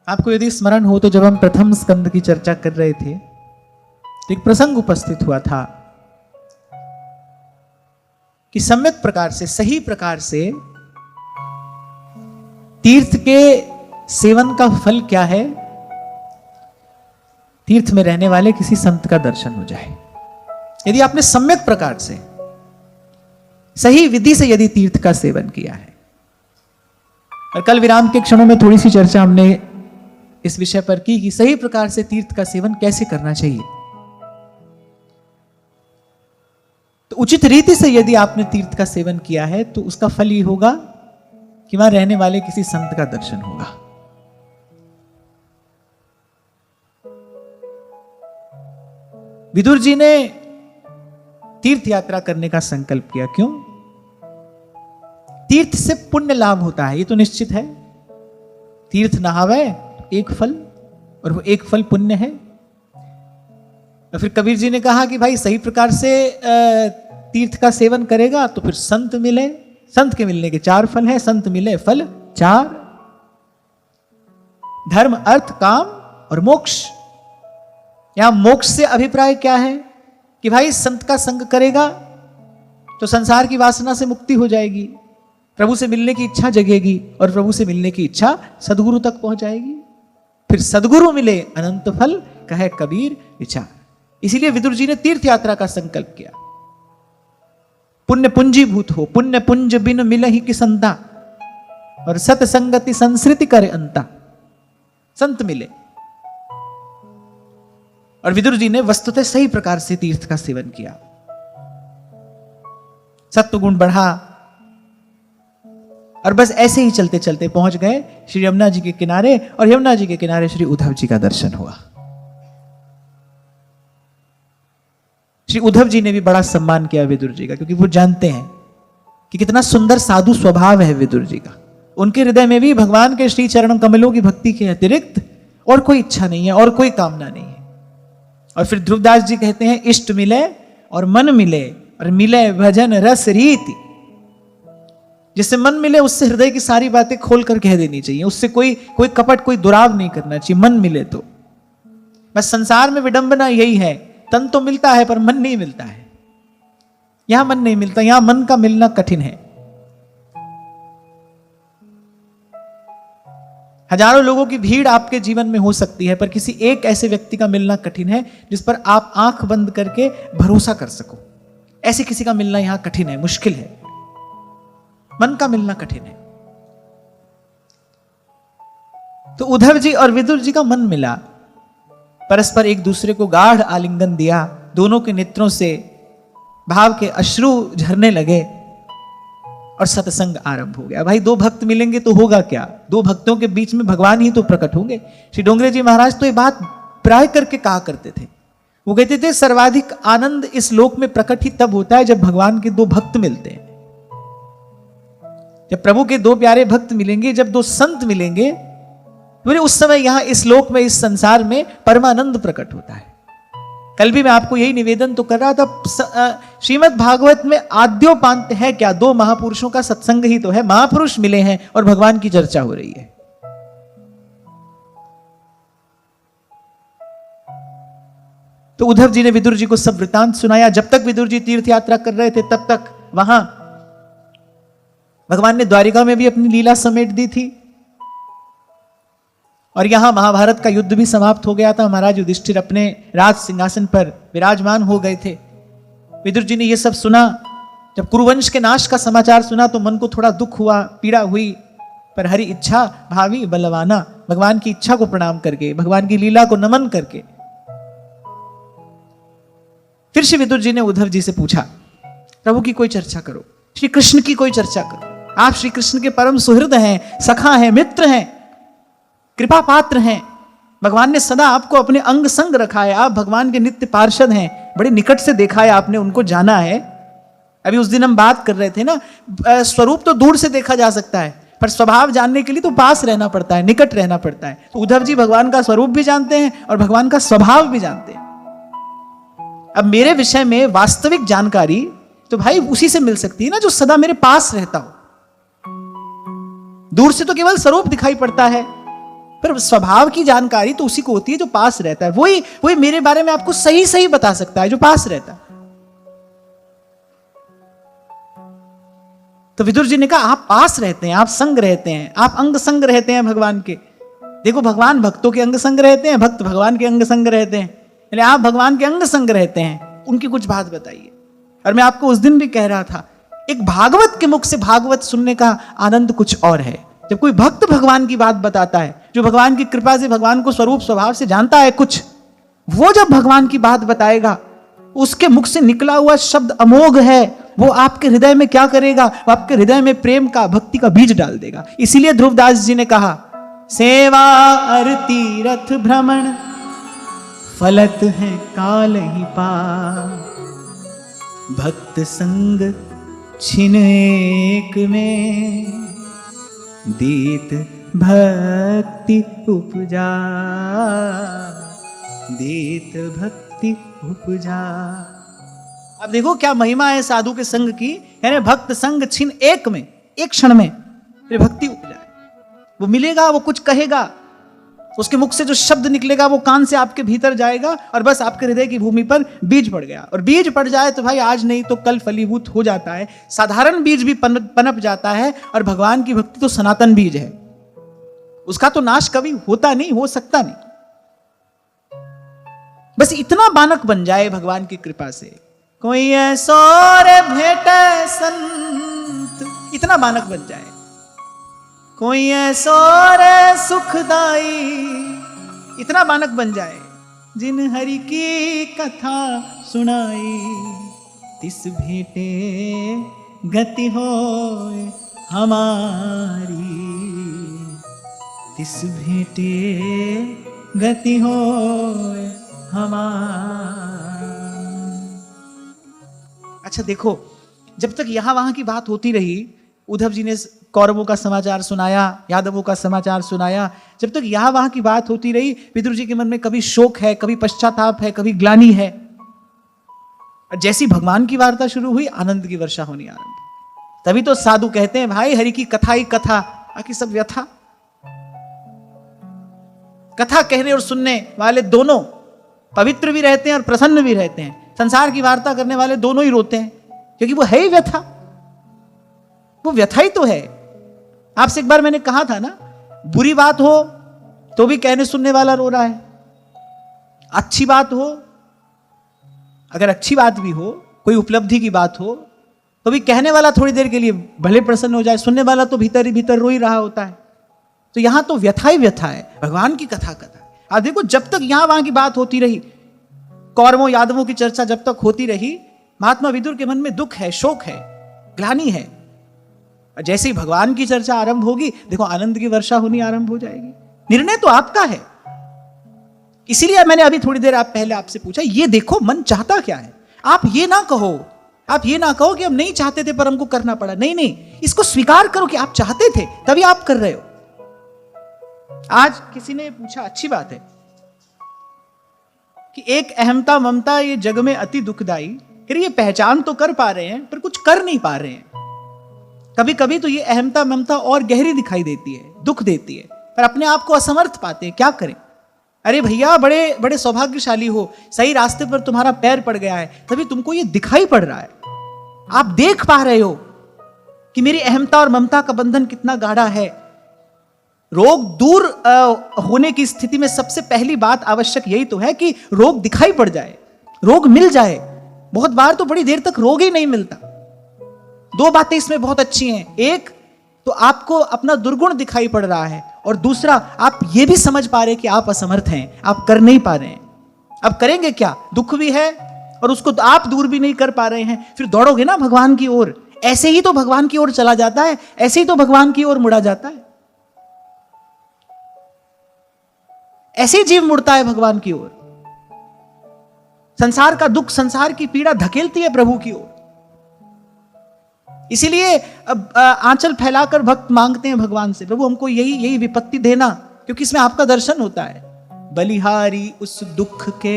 आपको यदि स्मरण हो तो जब हम प्रथम स्कंद की चर्चा कर रहे थे तो एक प्रसंग उपस्थित हुआ था कि सम्यक प्रकार से, सही प्रकार से तीर्थ के सेवन का फल क्या है? तीर्थ में रहने वाले किसी संत का दर्शन हो जाए। यदि आपने सम्यक प्रकार से, सही विधि से यदि तीर्थ का सेवन किया है। और कल विराम के क्षणों में थोड़ी सी चर्चा हमने इस विषय पर की कि सही प्रकार से तीर्थ का सेवन कैसे करना चाहिए। तो उचित रीति से यदि आपने तीर्थ का सेवन किया है तो उसका फल ये होगा कि वहां रहने वाले किसी संत का दर्शन होगा। विदुर जी ने तीर्थ यात्रा करने का संकल्प किया। क्यों? तीर्थ से पुण्य लाभ होता है, ये तो निश्चित है। तीर्थ नहावे एक फल, और वो एक फल पुण्य है। और फिर कबीर जी ने कहा कि भाई सही प्रकार से तीर्थ का सेवन करेगा तो फिर संत मिले। संत के मिलने के 4 फल हैं, संत मिले फल 4, धर्म, अर्थ, काम और मोक्ष। यहां मोक्ष से अभिप्राय क्या है कि भाई संत का संग करेगा तो संसार की वासना से मुक्ति हो जाएगी, प्रभु से मिलने की इच्छा जगेगी, और प्रभु से मिलने की इच्छा सदगुरु तक पहुंच जाएगी। फिर सदगुरु मिले अनंत फल, कहे कबीर विचार। इसीलिए विदुर जी ने तीर्थ यात्रा का संकल्प किया। पुण्य पुंजीभूत हो, पुण्य पुंज बिन मिलहि किसंता, और सतसंगति संस्कृति करे अंता। संत मिले, और विदुर जी ने वस्तुतः सही प्रकार से तीर्थ का सेवन किया। सत्व गुण बढ़ा, और बस ऐसे ही चलते चलते पहुंच गए श्री यमुना जी के किनारे, और यमुना जी के किनारे श्री उद्धव जी का दर्शन हुआ। श्री उद्धव जी ने भी बड़ा सम्मान किया विदुर जी का, क्योंकि वो जानते हैं कि कितना सुंदर साधु स्वभाव है विदुर जी का। उनके हृदय में भी भगवान के श्री चरण कमलों की भक्ति के अतिरिक्त और कोई इच्छा नहीं है, और कोई कामना नहीं है। और फिर ध्रुवदास जी कहते हैं, इष्ट मिले और मन मिले, और मिले भजन रस रीति। जिससे मन मिले उससे हृदय की सारी बातें खोल कर कह देनी चाहिए, उससे कोई कपट, कोई दुराव नहीं करना चाहिए। मन मिले तो बस। संसार में विडंबना यही है, तन तो मिलता है पर मन नहीं मिलता है। यहां मन नहीं मिलता, यहां मन का मिलना कठिन है। हजारों लोगों की भीड़ आपके जीवन में हो सकती है, पर किसी एक ऐसे व्यक्ति का मिलना कठिन है जिस पर आप आंख बंद करके भरोसा कर सको। ऐसे किसी का मिलना यहां कठिन है, मुश्किल है। मन का मिलना कठिन है। तो उद्धव जी और विदुर जी का मन मिला, परस्पर एक दूसरे को गाढ़ आलिंगन दिया। दोनों के नेत्रों से भाव के अश्रु झरने लगे, और सत्संग आरंभ हो गया। भाई दो भक्त मिलेंगे तो होगा क्या? दो भक्तों के बीच में भगवान ही तो प्रकट होंगे। श्री डोंगरे जी महाराज तो ये बात प्राय करके कहा करते थे। वो कहते थे, सर्वाधिक आनंद इस लोक में प्रकट ही तब होता है जब भगवान के 2 भक्त मिलते हैं। जब प्रभु के 2 प्यारे भक्त मिलेंगे, जब 2 संत मिलेंगे, तो उस समय यहां इस लोक में, इस संसार में परमानंद प्रकट होता है। कल भी मैं आपको यही निवेदन तो कर रहा था। श्रीमद् भागवत में आद्योपांत है क्या? 2 महापुरुषों का सत्संग ही तो है। महापुरुष मिले हैं और भगवान की चर्चा हो रही है। तो उद्धव जी ने विदुर जी को सब वृतांत सुनाया। जब तक विदुर जी तीर्थ यात्रा कर रहे थे तब तक वहां भगवान ने द्वारिका में भी अपनी लीला समेट दी थी, और यहां महाभारत का युद्ध भी समाप्त हो गया था। महाराज युधिष्ठिर अपने राज सिंहासन पर विराजमान हो गए थे। विदुर जी ने यह सब सुना। जब कुरुवंश के नाश का समाचार सुना तो मन को थोड़ा दुख हुआ, पीड़ा हुई, पर हरि इच्छा भावी बलवाना, भगवान की इच्छा को प्रणाम करके, भगवान की लीला को नमन करके फिर श्री विदुर जी ने उद्धव जी से पूछा, प्रभु की कोई चर्चा करो, श्री कृष्ण की कोई चर्चा करो। आप श्री कृष्ण के परम सुहृद हैं, सखा हैं, मित्र हैं, कृपा पात्र हैं। भगवान ने सदा आपको अपने अंग संग रखा है। आप भगवान के नित्य पार्षद हैं, बड़े निकट से देखा है आपने, उनको जाना है। अभी उस दिन हम बात कर रहे थे ना, स्वरूप तो दूर से देखा जा सकता है, पर स्वभाव जानने के लिए तो पास रहना पड़ता है, निकट रहना पड़ता है। तो उद्धव जी भगवान का स्वरूप भी जानते हैं और भगवान का स्वभाव भी जानते हैं। अब मेरे विषय में वास्तविक जानकारी तो भाई उसी से मिल सकती है ना जो सदा मेरे पास रहता हो। दूर से तो केवल स्वरूप दिखाई पड़ता है, पर स्वभाव की जानकारी तो उसी को होती है जो पास रहता है। वही वही मेरे बारे में आपको सही सही बता सकता है जो पास रहता है। तो विदुर जी ने कहा आप पास रहते हैं, आप संग रहते हैं, आप अंग संग रहते हैं भगवान के। देखो भगवान भक्तों के अंग संग रहते हैं, भक्त भगवान के अंग संग रहते हैं, यानी आप भगवान के अंग संग रहते हैं। उनकी कुछ बात बताइए। और मैं आपको उस दिन भी कह रहा था, एक भागवत के मुख से भागवत सुनने का आनंद कुछ और है। जब कोई भक्त भगवान की बात बताता है, जो भगवान की कृपा से भगवान को स्वरूप स्वभाव से जानता है कुछ, वो जब भगवान की बात बताएगा, उसके मुख से निकला हुआ शब्द अमोघ है। वो आपके हृदय में क्या करेगा? वो आपके हृदय में प्रेम का, भक्ति का बीज डाल देगा। इसीलिए ध्रुवदास जी ने कहा, सेवा आरती रथ भ्रमण फलत है काल ही पार, भक्त संग छिन एक में दीत भक्ति उपजा, दीत भक्ति उपजा। अब देखो क्या महिमा है साधु के संग की, यानी भक्त संग छिन एक में, एक क्षण में फिर भक्ति उपजा। वो मिलेगा, वो कुछ कहेगा, उसके मुख से जो शब्द निकलेगा वो कान से आपके भीतर जाएगा और बस आपके हृदय की भूमि पर बीज पड़ गया। और बीज पड़ जाए तो भाई आज नहीं तो कल फलीभूत हो जाता है। साधारण बीज भी पनप जाता है और भगवान की भक्ति तो सनातन बीज है, उसका तो नाश कभी होता नहीं, हो सकता नहीं। बस इतना बानक बन जाए भगवान की कृपा से, कोई ऐसो रे भेटे संत, इतना बानक बन जाए, कोई ऐसो रे सुखदाई, इतना बानक बन जाए, जिन हरि की कथा सुनाई, तिस भेटे गति होए हमारी, तिस भेटे गति होए हमारी। अच्छा देखो, जब तक यहां वहां की बात होती रही, उद्धव जी ने कौरवों का समाचार सुनाया, यादवों का समाचार सुनाया, जब तक यहां वहां की बात होती रही, विदुर जी के मन में कभी शोक है, कभी पश्चाताप है, कभी ग्लानि है। और जैसी भगवान की वार्ता शुरू हुई, आनंद की वर्षा होनी आरंभ। तभी तो साधु कहते हैं भाई हरि की कथा ही कथा, बाकी सब व्यथा। कथा कहने और सुनने वाले दोनों पवित्र भी रहते हैं और प्रसन्न भी रहते हैं। संसार की वार्ता करने वाले दोनों ही रोते हैं, क्योंकि वो है ही व्यथा, वो व्यथा ही तो है। आपसे एक बार मैंने कहा था ना, बुरी बात हो तो भी कहने सुनने वाला रो रहा है, अच्छी बात हो, अगर अच्छी बात भी हो, कोई उपलब्धि की बात हो, तो भी कहने वाला थोड़ी देर के लिए भले प्रसन्न हो जाए, सुनने वाला तो भीतर ही भीतर रो ही रहा होता है। तो यहां तो व्यथा ही व्यथा है, भगवान की कथा कथा। आप देखो, जब तक यहां वहां की बात होती रही, कौरवों यादवों की चर्चा जब तक होती रही, महात्मा विदुर के मन में दुख है, शोक है, ग्लानि है। जैसे ही भगवान की चर्चा आरंभ होगी, देखो आनंद की वर्षा होनी आरंभ हो जाएगी। निर्णय तो आपका है। इसीलिए मैंने अभी थोड़ी देर पहले आपसे पूछा, ये देखो मन चाहता क्या है। आप ये ना कहो, आप ये ना कहो कि हम नहीं चाहते थे पर हमको करना पड़ा। नहीं नहीं, इसको स्वीकार करो कि आप चाहते थे तभी आप कर रहे हो। आज किसी ने पूछा, अच्छी बात है कि एक अहमता ममता ये जग में अति दुखदाई, फिर ये पहचान तो कर पा रहे हैं पर कुछ कर नहीं पा रहे हैं। कभी कभी तो ये अहमता ममता और गहरी दिखाई देती है, दुख देती है, पर अपने आप को असमर्थ पाते हैं। क्या करें? अरे भैया, बड़े बड़े सौभाग्यशाली हो, सही रास्ते पर तुम्हारा पैर पड़ गया है, तभी तुमको ये दिखाई पड़ रहा है। आप देख पा रहे हो कि मेरी अहमता और ममता का बंधन कितना गाढ़ा है। रोग दूर होने की स्थिति में सबसे पहली बात आवश्यक यही तो है कि रोग दिखाई पड़ जाए, रोग मिल जाए। बहुत बार तो बड़ी देर तक रोग ही नहीं मिलता। दो बातें इसमें बहुत अच्छी हैं। एक तो आपको अपना दुर्गुण दिखाई पड़ रहा है, और दूसरा आप ये भी समझ पा रहे हैं कि आप असमर्थ हैं, आप कर नहीं पा रहे हैं। अब करेंगे क्या? दुख भी है और उसको आप दूर भी नहीं कर पा रहे हैं, फिर दौड़ोगे ना भगवान की ओर। ऐसे ही तो भगवान की ओर चला जाता है, ऐसे ही तो भगवान की ओर मुड़ा जाता है, ऐसे ही जीव मुड़ता है भगवान की ओर। संसार का दुख, संसार की पीड़ा धकेलती है प्रभु की ओर। इसीलिए अब आंचल फैलाकर भक्त मांगते हैं भगवान से, प्रभु हमको यही विपत्ति देना, क्योंकि इसमें आपका दर्शन होता है। बलिहारी उस दुख के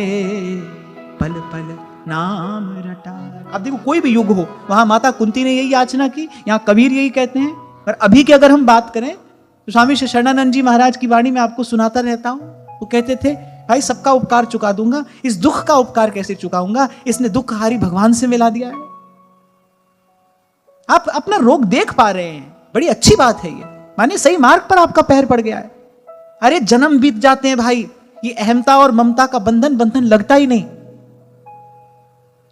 पल पल नाम रटा। अब देखो, कोई भी युग हो, वहां माता कुंती ने यही याचना की, यहां कबीर यही कहते हैं। पर अभी की अगर हम बात करें तो स्वामी शरणानंद जी महाराज की वाणी में आपको सुनाता रहता हूं। वो कहते थे भाई सबका उपकार चुका दूंगा, इस दुख का उपकार कैसे चुकाऊंगा, इसने दुखहारी भगवान से मिला दिया है। आप अपना रोग देख पा रहे हैं, बड़ी अच्छी बात है ये, माने सही मार्ग पर आपका पैर पड़ गया है। अरे जन्म बीत जाते हैं भाई, ये अहमता और ममता का बंधन लगता ही नहीं।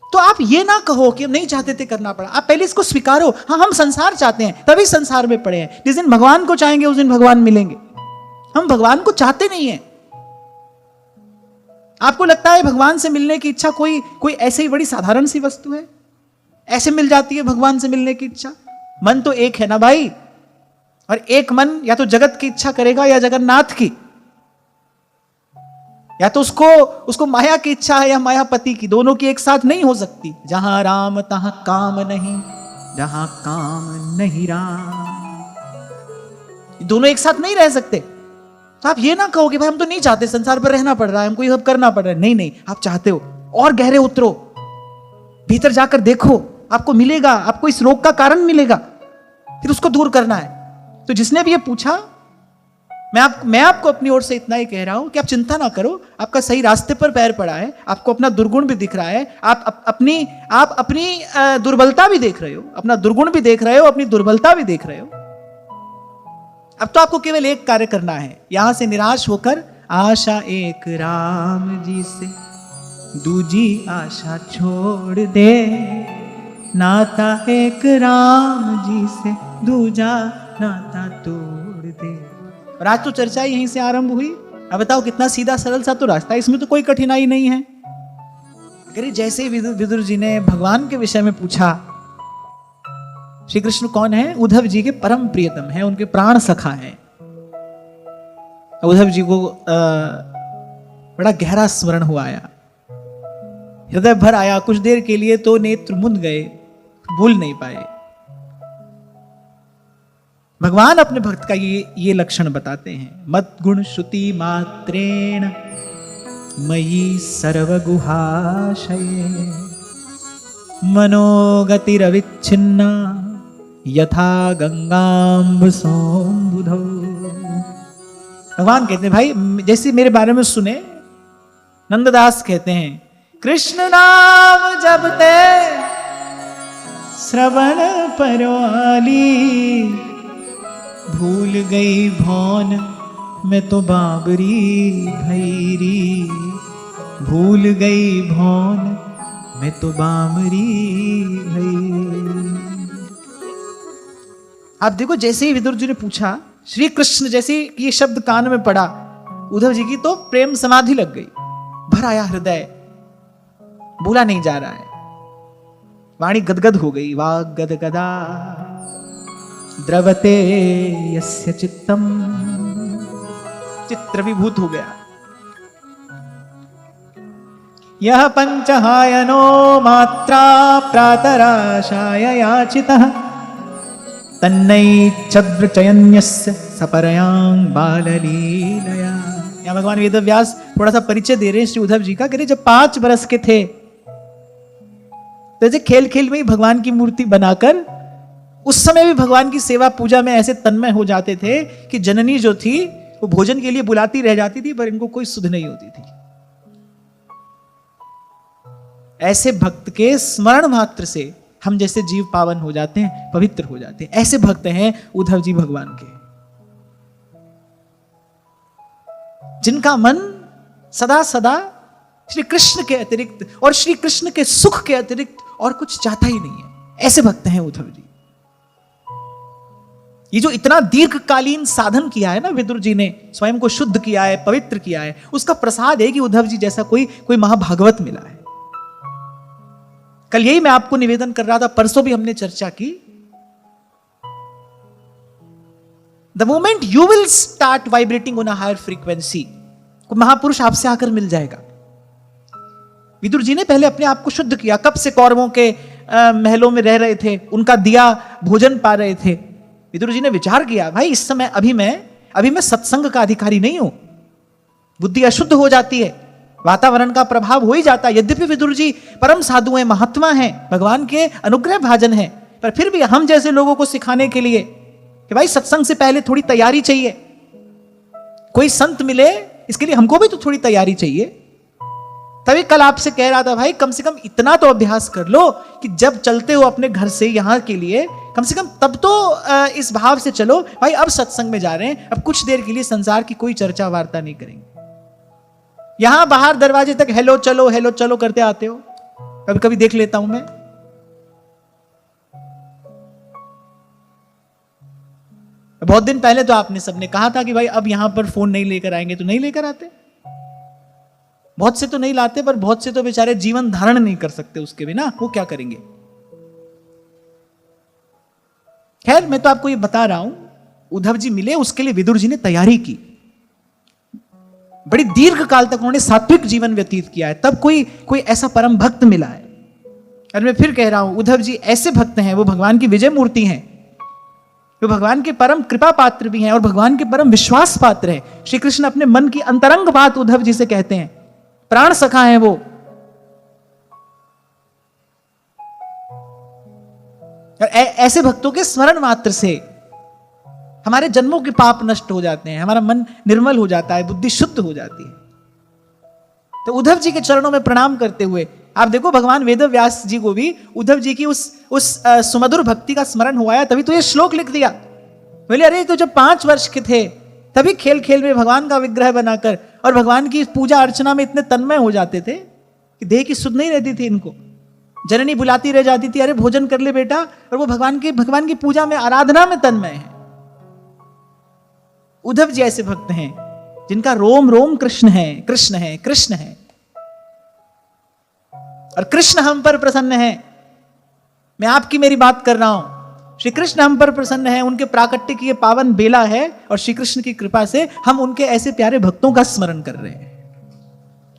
तो आप ये ना कहो कि हम नहीं चाहते थे करना पड़ा, आप पहले इसको स्वीकारो। हाँ हम संसार चाहते हैं तभी संसार में पड़े हैं, जिस दिन भगवान को चाहेंगे उस दिन भगवान मिलेंगे। हम भगवान को चाहते नहीं है। आपको लगता है भगवान से मिलने की इच्छा कोई ऐसे ही बड़ी साधारण सी वस्तु है, ऐसे मिल जाती है भगवान से मिलने की इच्छा? मन तो एक है ना भाई, और एक मन या तो जगत की इच्छा करेगा या जगन्नाथ की, या तो उसको माया की इच्छा है या मायापति की, दोनों की एक साथ नहीं हो सकती। जहां राम तहां काम नहीं, जहां काम नहीं राम, दोनों एक साथ नहीं रह सकते। तो आप ये ना कहो कि भाई हम तो नहीं चाहते, संसार पर रहना पड़ रहा है, हमको ये सब करना पड़ रहा है। नहीं, आप चाहते हो, और गहरे उतरो, भीतर जाकर देखो, आपको मिलेगा, आपको इस रोग का कारण मिलेगा, फिर उसको दूर करना है। तो जिसने भी ये पूछा, मैं आपको अपनी ओर से इतना ही कह रहा हूं कि आप चिंता ना करो, आपका सही रास्ते पर पैर पड़ा है, आपको अपना दुर्गुण भी दिख रहा है, आप अपनी दुर्बलता भी देख रहे हो, अपना दुर्गुण भी देख रहे हो, अपनी दुर्बलता भी देख रहे हो। अब तो आपको केवल एक कार्य करना है, यहां से निराश होकर आशा एक राम जी से दूजी आशा छोड़ दे, नाता एक राम जी से दूजा नाता तोड़ दे। और आज तो चर्चा यहीं से आरंभ हुई। अब बताओ कितना सीधा सरल सा तो रास्ता है, इसमें तो कोई कठिनाई नहीं है। अगर जैसे ही विदुर जी ने भगवान के विषय में पूछा, श्री कृष्ण कौन है? उद्धव जी के परम प्रियतम है, उनके प्राण सखा है। उद्धव जी को बड़ा गहरा स्मरण हुआ आया, हृदय भर आया, कुछ देर के लिए तो नेत्र मुंद गए, भूल नहीं पाए। भगवान अपने भक्त का ये लक्षण बताते हैं, मत गुण श्रुति मात्रेण मयि सर्वगुहाशये मनोगतिरविच्छिन्ना यथा गंगाम्बुसोम्बुधौ। भगवान कहते हैं भाई जैसे मेरे बारे में सुने, नंददास कहते हैं कृष्ण नाम जपते श्रवण परवाली, भूल गई भौन मैं तो बाबरी भैरी, भूल गई भौन मैं तो बामरी भैरी। आप देखो जैसे ही विदुर जी ने पूछा, श्री कृष्ण जैसे ये शब्द कान में पड़ा, उद्धव जी की तो प्रेम समाधि लग गई, भर आया हृदय, बोला नहीं जा रहा है, वाणी गदगद हो गई। वाग गदगदा द्रवते यस्य चित्तम, चित्र विभूत हो गया। यह पंचहायनो मात्रा प्रातराशाय याचितः, तन्नैच्छद्र चयन्यस्य सपरयां बाललीलया। यहाँ भगवान वेदव्यास थोड़ा सा परिचय दे रहे हैं श्री उद्धव जी का। जब 5 वर्ष के थे तो ऐसे खेल खेल में ही भगवान की मूर्ति बनाकर, उस समय भी भगवान की सेवा पूजा में ऐसे तन्मय हो जाते थे कि जननी जो थी वो भोजन के लिए बुलाती रह जाती थी, पर इनको कोई सुध नहीं होती थी। ऐसे भक्त के स्मरण मात्र से हम जैसे जीव पावन हो जाते हैं, पवित्र हो जाते हैं। ऐसे भक्त हैं उद्धव जी भगवान के, जिनका मन सदा सदा श्री कृष्ण के अतिरिक्त और श्री कृष्ण के सुख के अतिरिक्त और कुछ चाहता ही नहीं है। ऐसे भक्त हैं उद्धव जी। ये जो इतना दीर्घकालीन साधन किया है ना विदुर जी ने, स्वयं को शुद्ध किया है, पवित्र किया है, उसका प्रसाद है कि उद्धव जी जैसा कोई महाभागवत मिला है। कल यही मैं आपको निवेदन कर रहा था, परसों भी हमने चर्चा की। The moment you will start vibrating on a higher frequency, को महापुरुष आपसे आकर मिल जाएगा। विदुर जी ने पहले अपने आप को शुद्ध किया। कब से कौरवों के महलों में रह रहे थे, उनका दिया भोजन पा रहे थे। विदुर जी ने विचार किया, भाई इस समय अभी मैं सत्संग का अधिकारी नहीं हूं, बुद्धि अशुद्ध हो जाती है, वातावरण का प्रभाव हो ही जाता है। यद्यपि विदुर जी परम साधु हैं, महात्मा हैं, भगवान के अनुग्रह भाजन हैं, पर फिर भी हम जैसे लोगों को सिखाने के लिए कि भाई सत्संग से पहले थोड़ी तैयारी चाहिए, कोई संत मिले इसके लिए हमको भी तो थोड़ी तैयारी चाहिए। तभी कल आपसे कह रहा था भाई कम से कम इतना तो अभ्यास कर लो कि जब चलते हो अपने घर से यहां के लिए, कम से कम तब तो इस भाव से चलो भाई अब सत्संग में जा रहे हैं, अब कुछ देर के लिए संसार की कोई चर्चा वार्ता नहीं करेंगे। यहां बाहर दरवाजे तक हेलो चलो करते आते हो, कभी कभी देख लेता हूं मैं। बहुत दिन पहले तो आपने सबने कहा था कि भाई अब यहां पर फोन नहीं लेकर आएंगे, तो नहीं लेकर आते। बहुत से तो नहीं लाते, पर बहुत से तो बेचारे जीवन धारण नहीं कर सकते उसके बिना, वो क्या करेंगे। खैर मैं तो आपको ये बता रहा हूं, उद्धव जी मिले, उसके लिए विदुर जी ने तैयारी की, बड़ी दीर्घ काल तक उन्होंने सात्विक जीवन व्यतीत किया है, तब कोई ऐसा परम भक्त मिला है। और मैं फिर कह रहा हूं, उद्धव जी ऐसे भक्त हैं, वो भगवान की विजय मूर्ति हैं, वो भगवान के परम कृपा पात्र भी हैं और भगवान के परम विश्वास पात्र हैं। श्री कृष्ण अपने मन की अंतरंग बात उद्धव जी से कहते हैं, प्राण सखा हैं वो। और ऐसे भक्तों के स्मरण मात्र से हमारे जन्मों के पाप नष्ट हो जाते हैं, हमारा मन निर्मल हो जाता है, बुद्धि शुद्ध हो जाती है। तो उद्धव जी के चरणों में प्रणाम करते हुए आप देखो, भगवान वेद व्यास जी को भी उद्धव जी की उस सुमधुर भक्ति का स्मरण हुआ है, तभी तो ये श्लोक लिख दिया। बोले अरे तो जब 5 वर्ष के थे तभी खेल खेल में भगवान का विग्रह बनाकर और भगवान की पूजा अर्चना में इतने तन्मय हो जाते थे कि देह की सुध नहीं रहती थी इनको। जननी बुलाती रह जाती थी, अरे भोजन कर ले बेटा, और वो भगवान की पूजा में, आराधना में तन्मय है। उद्धव जी ऐसे भक्त हैं जिनका रोम रोम कृष्ण है, कृष्ण है, कृष्ण है, और कृष्ण हम पर प्रसन्न है। मैं आपकी मेरी बात कर रहा हूं, श्री कृष्ण हम पर प्रसन्न है, उनके प्राकट्य की ये पावन बेला है और श्री कृष्ण की कृपा से हम उनके ऐसे प्यारे भक्तों का स्मरण कर रहे हैं।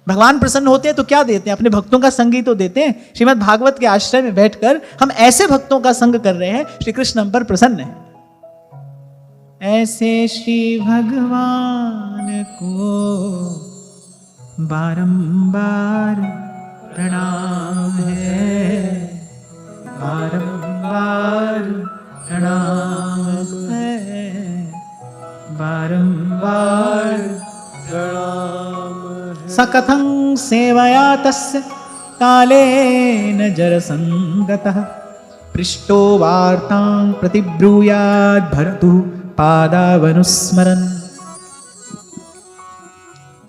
भगवान प्रसन्न होते हैं तो क्या देते हैं, अपने भक्तों का संग ही तो देते हैं। श्रीमद् भागवत के आश्रय में बैठकर हम ऐसे भक्तों का संग कर रहे हैं, श्री कृष्ण हम पर प्रसन्न है। ऐसे श्री भगवान को बारंबार प्रणाम है, बारंबार प्रणाम है, बारंबार प्रणाम है। सकथं सेवया तस्य कालेन जरसंगतः पृष्टो वार्तां प्रतिब्रूयाद् भरतु पादावनुस्मरन्।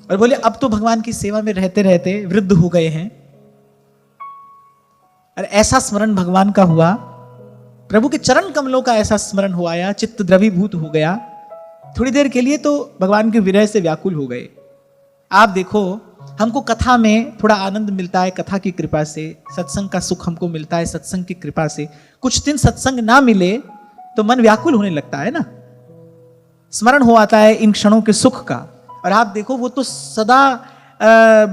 और बोले अब तो भगवान की सेवा में रहते रहते वृद्ध हो गए हैं, और ऐसा स्मरण भगवान का हुआ, प्रभु के चरण कमलों का ऐसा स्मरण हुआ, या चित्त द्रवीभूत हो गया। थोड़ी देर के लिए तो भगवान के विरह से व्याकुल हो गए। आप देखो, हमको कथा में थोड़ा आनंद मिलता है, कथा की कृपा से, सत्संग का सुख हमको मिलता है सत्संग की कृपा से। कुछ दिन सत्संग ना मिले तो मन व्याकुल होने लगता है ना, स्मरण हो आता है इन क्षणों के सुख का। और आप देखो, वो तो सदा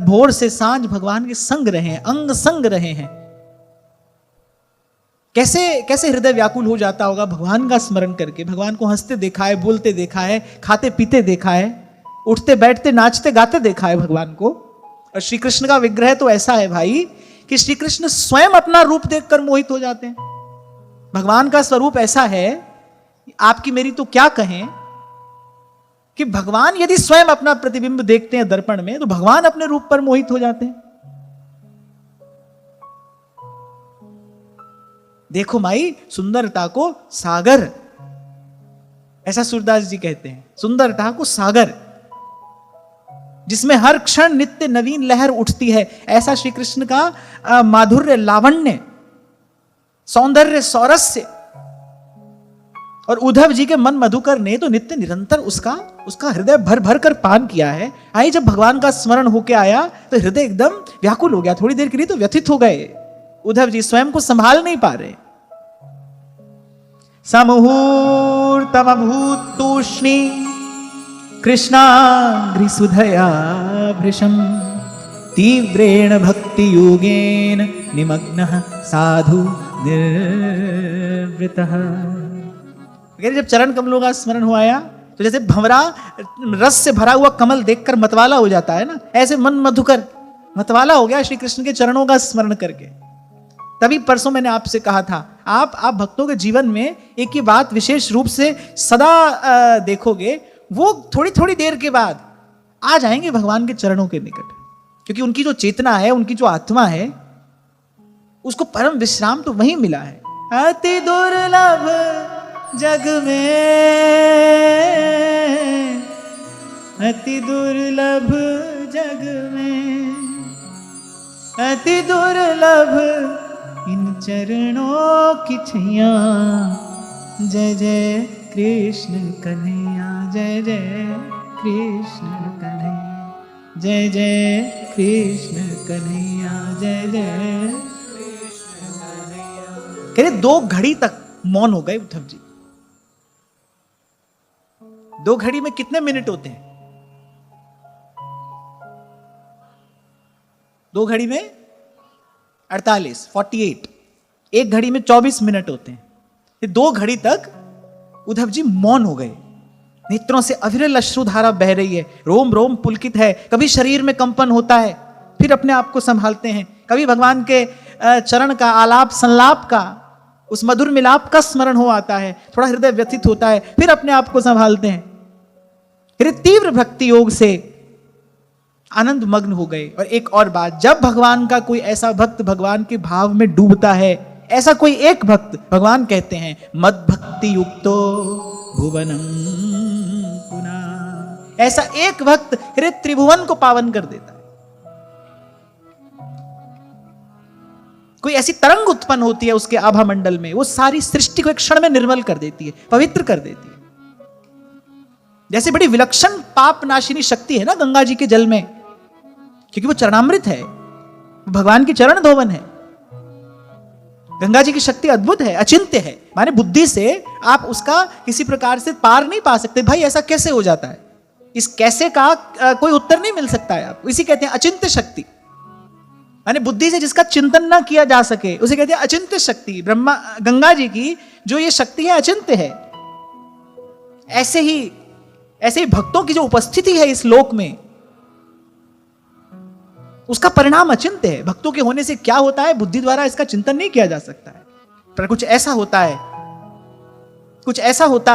भोर से सांझ भगवान के संग रहे हैं, अंग संग रहे हैं। कैसे कैसे हृदय व्याकुल हो जाता होगा भगवान का स्मरण करके। भगवान को हंसते देखा है, बोलते देखा है, खाते पीते देखा है, उठते बैठते नाचते गाते देखा है भगवान को। और श्री कृष्ण का विग्रह तो ऐसा है भाई कि श्री कृष्ण स्वयं अपना रूप देखकर मोहित हो जाते हैं। भगवान का स्वरूप ऐसा है, आपकी मेरी तो क्या कहें, कि भगवान यदि स्वयं अपना प्रतिबिंब देखते हैं दर्पण में तो भगवान अपने रूप पर मोहित हो जाते हैं। देखो माई, सुंदरता को सागर, ऐसा सूरदास जी कहते हैं, सुंदरता को सागर जिसमें हर क्षण नित्य नवीन लहर उठती है, ऐसा श्री कृष्ण का माधुर्य, लावण्य, सौंदर्य, सौरस्य। और उद्धव जी के मन मधुकर ने तो नित्य निरंतर उसका हृदय भर भर कर पान किया है। आई जब भगवान का स्मरण होके आया तो हृदय एकदम व्याकुल हो गया, थोड़ी देर के लिए तो व्यथित हो गए। उद्धव जी स्वयं को संभाल नहीं पा रहे। समुहूर्तमभूत तूष्णी कृष्णाग्रिसुधया भृशं तीव्रेण भक्ति योगेन निमग्नः साधु निर्वृतः। जब चरण कमलों का स्मरण हुआ तो जैसे भंवरा रस से भरा हुआ कमल देखकर मतवाला हो जाता है ना, ऐसे मन मधुकर मतवाला हो गया श्री कृष्ण के चरणों का स्मरण करके। तभी परसों मैंने आपसे कहा था, आप भक्तों के जीवन में एक ही बात विशेष रूप से सदा देखोगे, वो थोड़ी थोड़ी देर के बाद आ जाएंगे भगवान के चरणों के निकट, क्योंकि उनकी जो चेतना है, उनकी जो आत्मा है, उसको परम विश्राम तो वहीं मिला है। अति दुर्लभ जग में, अति दुर्लभ जग में, अति दुर्लभ इन चरणों की छैया। जय जय कृष्ण कन्हैया, जय जय कृष्ण कन्हैया, जय जय कृष्ण कन्हैया, जय जय कृष्ण कन्हैया। कह रहे 2 घड़ी तक मौन हो गए उद्धव जी। 2 घड़ी में कितने मिनट होते हैं? 2 घड़ी में 48। 1 घड़ी में 24 मिनट होते हैं। ये 2 घड़ी तक उद्धव जी मौन हो गए। नेत्रों से अविरल अश्रुधारा बह रही है, रोम रोम पुलकित है, कभी शरीर में कंपन होता है, फिर अपने आप को संभालते हैं, कभी भगवान के चरण का आलाप संलाप का, उस मधुर मिलाप का स्मरण हो आता है, थोड़ा हृदय व्यथित होता है, फिर अपने आप को संभालते हैं, फिर तीव्र भक्ति योग से आनंद मग्न हो गए। और एक और बात, जब भगवान का कोई ऐसा भक्त भगवान के भाव में डूबता है, ऐसा कोई एक भक्त, भगवान कहते हैं मद भक्ति युक्तो भुवनम पुनः, ऐसा एक भक्त फिर त्रिभुवन को पावन कर देता है। कोई ऐसी तरंग उत्पन्न होती है उसके आभा मंडल में, वो सारी सृष्टि को एक क्षण में निर्मल कर देती है, पवित्र कर देती है। जैसे बड़ी विलक्षण पाप नाशिनी शक्ति है ना गंगा जी के जल में, क्योंकि वो चरणामृत है, भगवान की चरण धोवन है। गंगा जी की शक्ति अद्भुत है, अचिंत्य है, माने बुद्धि से आप उसका किसी प्रकार से पार नहीं पा सकते। भाई ऐसा कैसे हो जाता है, इस कैसे का कोई उत्तर नहीं मिल सकता है। आप इसी कहते हैं अचिंत्य शक्ति, माने बुद्धि से जिसका चिंतन ना किया जा सके उसे कहते हैं अचिंत्य शक्ति। ब्रह्मा गंगा जी की जो ये शक्ति है अचिंत्य है। ऐसे ही भक्तों की जो उपस्थिति है इस लोक में, उसका परिणाम अचिंत्य है। भक्तों के होने से क्या होता है, बुद्धि द्वारा इसका चिंतन नहीं किया जा सकता है, पर कुछ ऐसा होता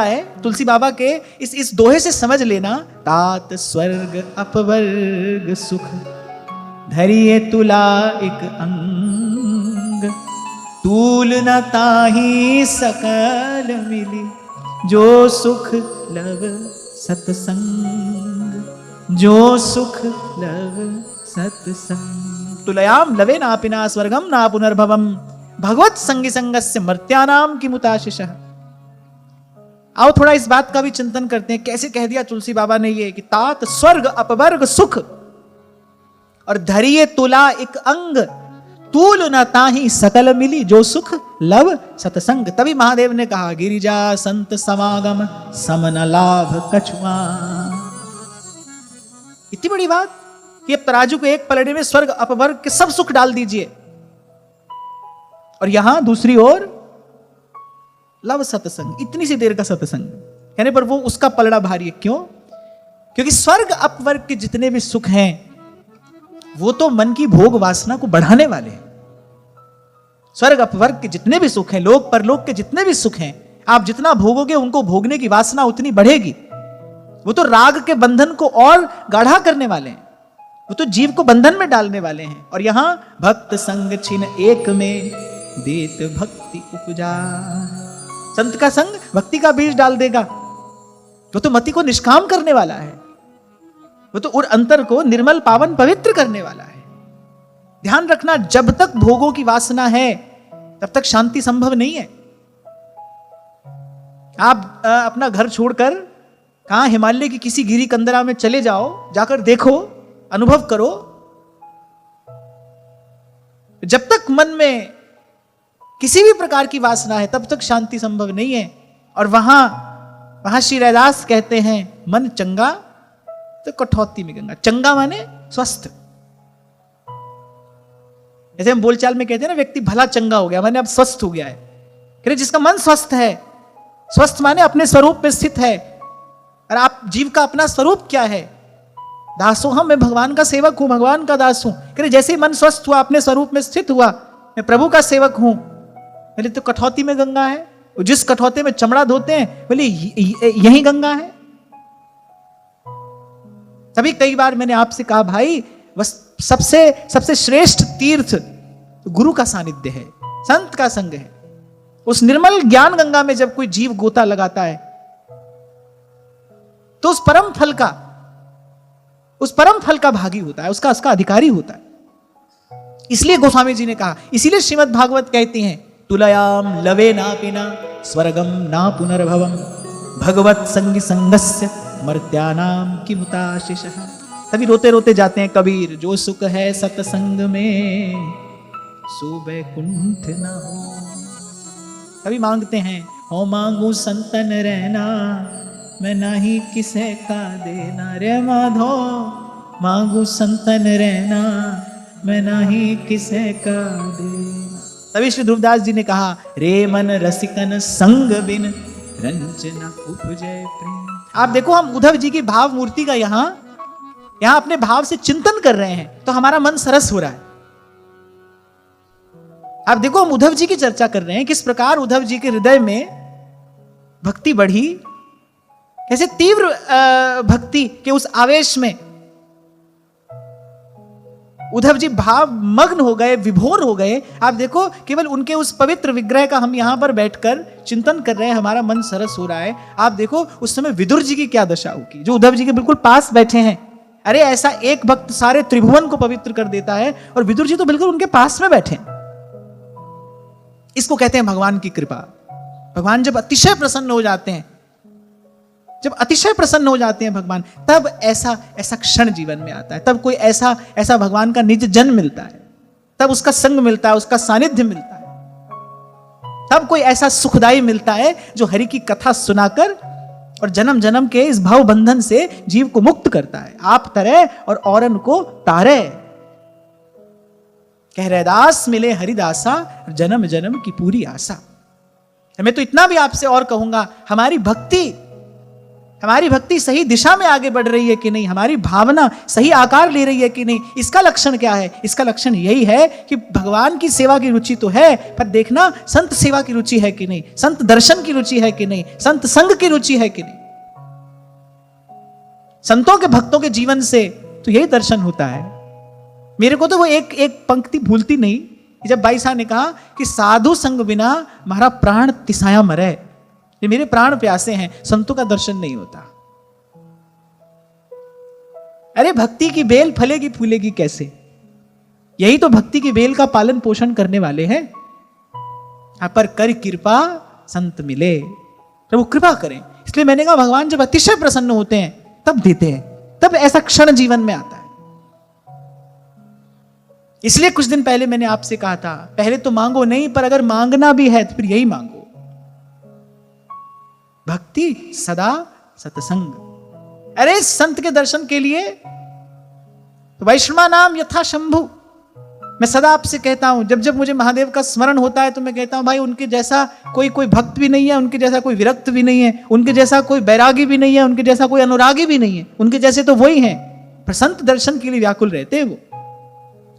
है तुलसी बाबा के इस दोहे से समझ लेना। तात स्वर्ग अपवर्ग सुख धरिए तुला एक अंग, तूल न ताही सकल मिली, जो सुख लव सत्संग, जो सुख लव सत्संग। तुलयाम लवे नापिना स्वर्गम ना पुनर्भवम, भगवत संगी संगस्य मर्त्यानाम किमुताशिषः। आओ थोड़ा इस बात का भी चिंतन करते हैं, कैसे कह दिया तुलसी बाबा ने ये कि तात स्वर्ग अपवर्ग सुख और धरिए तुला एक अंग, तूल न ताही सकल मिली, जो सुख लव सत्संग। तभी महादेव ने कहा गिरिजा संत समागम समन लाभ कछुआ। इतनी बड़ी बात कि अब तराजू को एक पलड़े में स्वर्ग अपवर्ग के सब सुख डाल दीजिए, और यहां दूसरी ओर लव सत्संग, इतनी सी देर का सत्संग कहने पर वो उसका पलड़ा भारी है। क्यों? क्योंकि स्वर्ग अपवर्ग के जितने भी सुख हैं वो तो मन की भोग वासना को बढ़ाने वाले हैं। स्वर्ग अपवर्ग के जितने भी सुख हैं, लोक परलोक के जितने भी सुख हैं, आप जितना भोगोगे उनको भोगने की वासना उतनी बढ़ेगी। वो तो राग के बंधन को और गाढ़ा करने वाले हैं, वो तो जीव को बंधन में डालने वाले हैं। और यहां भक्त संग छिन एक में देत भक्ति उपजा, संत का संग भक्ति का बीज डाल देगा। वो तो मति को निष्काम करने वाला है, वो तो उर अंतर को निर्मल पावन पवित्र करने वाला है। ध्यान रखना, जब तक भोगों की वासना है तब तक शांति संभव नहीं है। आप अपना घर छोड़कर कहां हिमालय की किसी गिरी कंदरा में चले जाओ, जाकर देखो, अनुभव करो, जब तक मन में किसी भी प्रकार की वासना है तब तक शांति संभव नहीं है। और वहां श्री रैदास कहते हैं मन चंगा तो कठौती में गंगा। चंगा माने स्वस्थ, जैसे हम बोलचाल में कहते हैं ना, व्यक्ति भला चंगा हो गया, माने अब स्वस्थ हो गया है। कह रहे जिसका मन स्वस्थ है, स्वस्थ माने अपने स्वरूप में स्थित है। और आप जीव का अपना स्वरूप क्या है? दासों हम, मैं भगवान का सेवक हूं, भगवान का दास हूं। कह रहे जैसे ही मन स्वस्थ हुआ, अपने स्वरूप में स्थित हुआ, मैं प्रभु का सेवक हूं। बोले तो कठौती में गंगा है, जिस कठौते में चमड़ा धोते हैं बोले यही गंगा है। तभी कई बार मैंने आपसे कहा भाई बस सबसे श्रेष्ठ तीर्थ गुरु का सानिध्य है, संत का संग है। उस निर्मल ज्ञान गंगा में जब कोई जीव गोता लगाता है तो उस परम फल का भागी होता है, उसका अधिकारी होता है। इसलिए गोस्वामी जी ने कहा, इसीलिए श्रीमद् भागवत कहते हैं तुलयाम लवे ना पिना स्वर्गम ना पुनर्भवम भगवत संगी संगस्य मर्त्यानाम किमुताशिष। तभी रोते रोते जाते हैं कबीर, जो सुख है सत्संग में सो वैकुंठ न हो। कभी मांगते हैं, हो मांगू संतन रहना मैं नाही किसे का देना। रे माधो मांगू संतन रहना मैं नाही किसे का देना। तभी श्री ध्रुवदास जी ने कहा, रे मन रसिकन संग बिन रंजना उपजे प्रेम। आप देखो, हम उद्धव जी की भाव मूर्ति का यहाँ अपने भाव से चिंतन कर रहे हैं तो हमारा मन सरस हो रहा है। आप देखो, हम उद्धव जी की चर्चा कर रहे हैं, किस प्रकार उद्धव जी के हृदय में भक्ति बढ़ी, कैसे तीव्र भक्ति के उस आवेश में उद्धव जी भाव मग्न हो गए, विभोर हो गए। आप देखो, केवल उनके उस पवित्र विग्रह का हम यहां पर बैठकर चिंतन कर रहे हैं, हमारा मन सरस हो रहा है। आप देखो उस समय विदुर जी की क्या दशा होगी, जो उद्धव जी के बिल्कुल पास बैठे हैं। अरे ऐसा एक भक्त सारे त्रिभुवन को पवित्र कर देता है और विदुर जी तो बिल्कुल उनके पास में बैठे हैं। इसको कहते हैं भगवान की कृपा। भगवान जब अतिशय प्रसन्न हो जाते हैं, जब अतिशय प्रसन्न हो जाते हैं भगवान, तब ऐसा क्षण जीवन में आता है। तब कोई ऐसा भगवान का निज जन मिलता है, तब उसका संग मिलता है, उसका सानिध्य मिलता है। तब कोई ऐसा सुखदाई मिलता है जो हरि की कथा सुनाकर और जन्म जन्म के इस भाव बंधन से जीव को मुक्त करता है। आप तरे और औरन को तारे, कह रैदास मिले हरिदासा, जन्म जन्म की पूरी आशा। मैं तो इतना भी आपसे और कहूंगा, हमारी भक्ति सही दिशा में आगे बढ़ रही है कि नहीं, हमारी भावना सही आकार ले रही है कि नहीं, इसका लक्षण क्या है? इसका लक्षण यही है कि भगवान की सेवा की रुचि तो है, पर देखना संत सेवा की रुचि है कि नहीं, संत दर्शन की रुचि है कि नहीं, संत संग की रुचि है कि नहीं। संतों के भक्तों के जीवन से तो यही दर्शन होता है। मेरे को तो वो एक पंक्ति भूलती नहीं, जब भाई साहब ने कहा कि साधु संग बिना हमारा प्राण तिसाया मरे। ये मेरे प्राण प्यासे हैं, संतों का दर्शन नहीं होता। अरे भक्ति की बेल फलेगी फूलेगी कैसे? यही तो भक्ति की बेल का पालन पोषण करने वाले हैं। पर कर कृपा संत मिले, प्रभु कृपा करें। इसलिए मैंने कहा भगवान जब अतिशय प्रसन्न होते हैं तब देते हैं, तब ऐसा क्षण जीवन में आता है। इसलिए कुछ दिन पहले मैंने आपसे कहा था, पहले तो मांगो नहीं, पर अगर मांगना भी है तो फिर यही मांगो, भक्ति सदा सत्संग। अरे संत के दर्शन के लिए तो वैष्णवा नाम यथा शंभु। मैं सदा आपसे कहता हूं, जब जब मुझे महादेव का स्मरण होता है तो मैं कहता हूं भाई उनके जैसा कोई भक्त भी नहीं है, उनके जैसा कोई विरक्त भी नहीं है, उनके जैसा कोई बैरागी भी नहीं है, उनके जैसा कोई अनुरागी भी नहीं है। उनके जैसे तो वही हैं, पर संत दर्शन के लिए व्याकुल रहते हैं। वो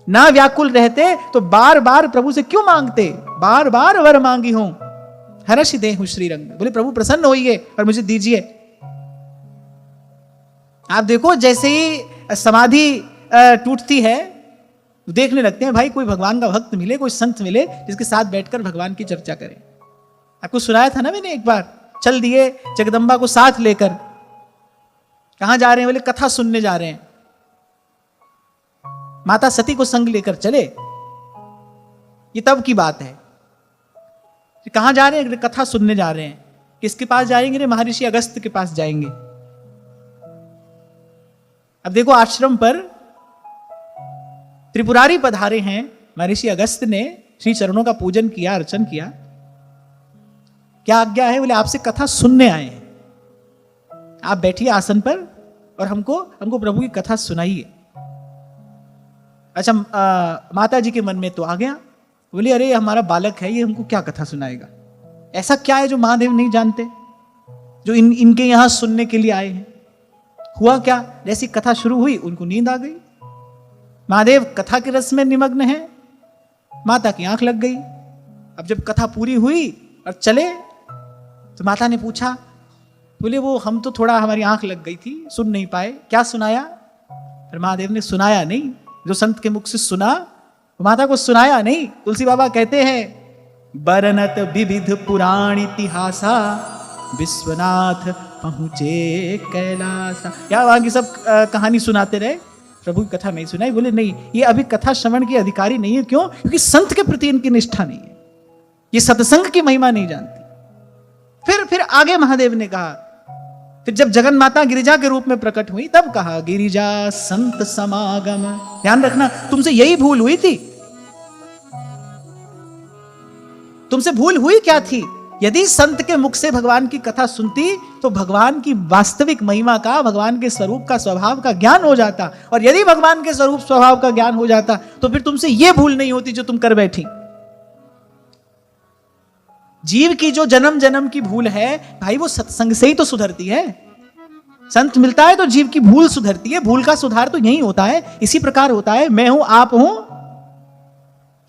ना व्याकुल रहते तो बार बार प्रभु से क्यों मांगते? बार बार वर मांगी हूं हर्ष देहु श्री रंग। बोले प्रभु प्रसन्न होइए और मुझे दीजिए। आप देखो जैसे ही समाधि टूटती है देखने लगते हैं भाई कोई भगवान का भक्त मिले, कोई संत मिले जिसके साथ बैठकर भगवान की चर्चा करें। आपको सुनाया था ना मैंने, एक बार चल दिए जगदम्बा को साथ लेकर। कहां जा रहे हैं? बोले कथा सुनने जा रहे हैं। माता सती को संग लेकर चले। ये तब की बात है। कहां जा रहे हैं? कथा सुनने जा रहे हैं। किसके पास जाएंगे? महर्षि अगस्त्य के पास जाएंगे। अब देखो आश्रम पर त्रिपुरारी पधारे हैं। महर्षि अगस्त्य ने श्री चरणों का पूजन किया, अर्चन किया। क्या आज्ञा है? बोले आपसे कथा सुनने आए हैं, आप बैठिए आसन पर और हमको प्रभु की कथा सुनाइए। अच्छा माता जी के मन में तो आ गया, बोले अरे हमारा बालक है, ये हमको क्या कथा सुनाएगा? ऐसा क्या है जो महादेव नहीं जानते, जो इनके यहां सुनने के लिए आए हैं? हुआ क्या? जैसी कथा शुरू हुई उनको नींद आ गई। महादेव कथा के रस में निमग्न है। माता की आंख लग गई। अब जब कथा पूरी हुई और चले तो माता ने पूछा, बोले वो हम तो थोड़ा हमारी आंख लग गई थी, सुन नहीं पाए, क्या सुनाया? फिर महादेव ने सुनाया नहीं, जो संत के मुख से सुना माता को सुनाया नहीं। तुलसी बाबा कहते हैं, बरनत विविध पुराण इतिहासा विश्वनाथ पहुंचे कैलासा। या वहां की सब कहानी सुनाते रहे, प्रभु की कथा नहीं सुनाई। बोले नहीं, ये अभी कथा श्रवण के अधिकारी नहीं है। क्यों? क्योंकि संत के प्रति इनकी निष्ठा नहीं है, ये सत्संग की महिमा नहीं जानती। फिर आगे महादेव ने कहा, फिर जब जगन माता गिरिजा के रूप में प्रकट हुई तब कहा, गिरिजा संत समागम। ध्यान रखना, तुमसे यही भूल हुई थी। तुमसे भूल हुई क्या थी? यदि संत के मुख से भगवान की कथा सुनती तो भगवान की वास्तविक महिमा का, भगवान के स्वरूप का, स्वभाव का ज्ञान हो जाता। और यदि भगवान के स्वरूप स्वभाव का ज्ञान हो जाता तो फिर तुमसे यह भूल नहीं होती जो तुम कर बैठी। जीव की जो जन्म जन्म की भूल है भाई, वो सत्संग से ही तो सुधरती है। संत मिलता है तो जीव की भूल सुधरती है। भूल का सुधार तो यही होता है, इसी प्रकार होता है। मैं हूं, आप हूं,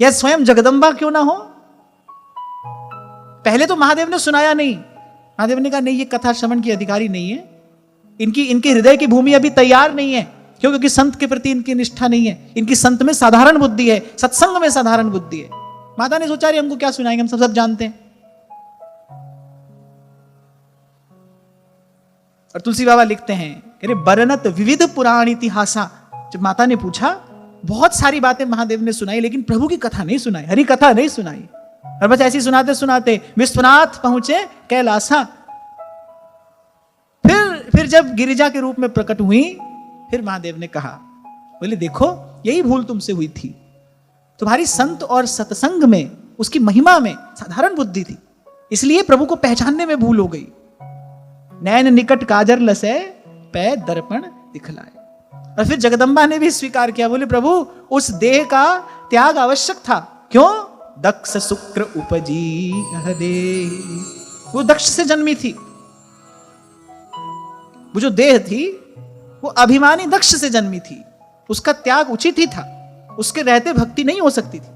या स्वयं जगदम्बा क्यों ना हो। पहले तो महादेव ने सुनाया नहीं। महादेव ने कहा नहीं, ये कथा श्रवण की अधिकारी नहीं है, इनके हृदय की भूमि अभी तैयार नहीं है। क्यों? क्योंकि संत के प्रति इनकी निष्ठा नहीं है। इनकी संत में साधारण बुद्धि है, सत्संग में साधारण बुद्धि है। माता ने सोचा, हमको क्या सुनाएंगे, हम सब जानते हैं। और तुलसी बाबा लिखते हैं, अरे बरनत विविध पुराण इतिहासा। जब माता ने पूछा, बहुत सारी बातें महादेव ने सुनाई, लेकिन प्रभु की कथा नहीं सुनाई, हरि कथा नहीं सुनाई। और बस ऐसी सुनाते सुनाते विश्वनाथ पहुंचे कैलासा। फिर जब गिरिजा के रूप में प्रकट हुई, फिर महादेव ने कहा, बोले देखो यही भूल तुमसे हुई थी। तुम्हारी संत और सत्संग में, उसकी महिमा में साधारण बुद्धि थी, इसलिए प्रभु को पहचानने में भूल हो गई। नैन निकट काजर लसे, पै दर्पण दिखलाए। और फिर जगदम्बा ने भी स्वीकार किया, बोले प्रभु उस देह का त्याग आवश्यक था। क्यों? दक्ष शुक्र उपजी दे, वो दक्ष से जन्मी थी। वो जो देह थी वो अभिमानी दक्ष से जन्मी थी, उसका त्याग उचित ही था, उसके रहते भक्ति नहीं हो सकती थी।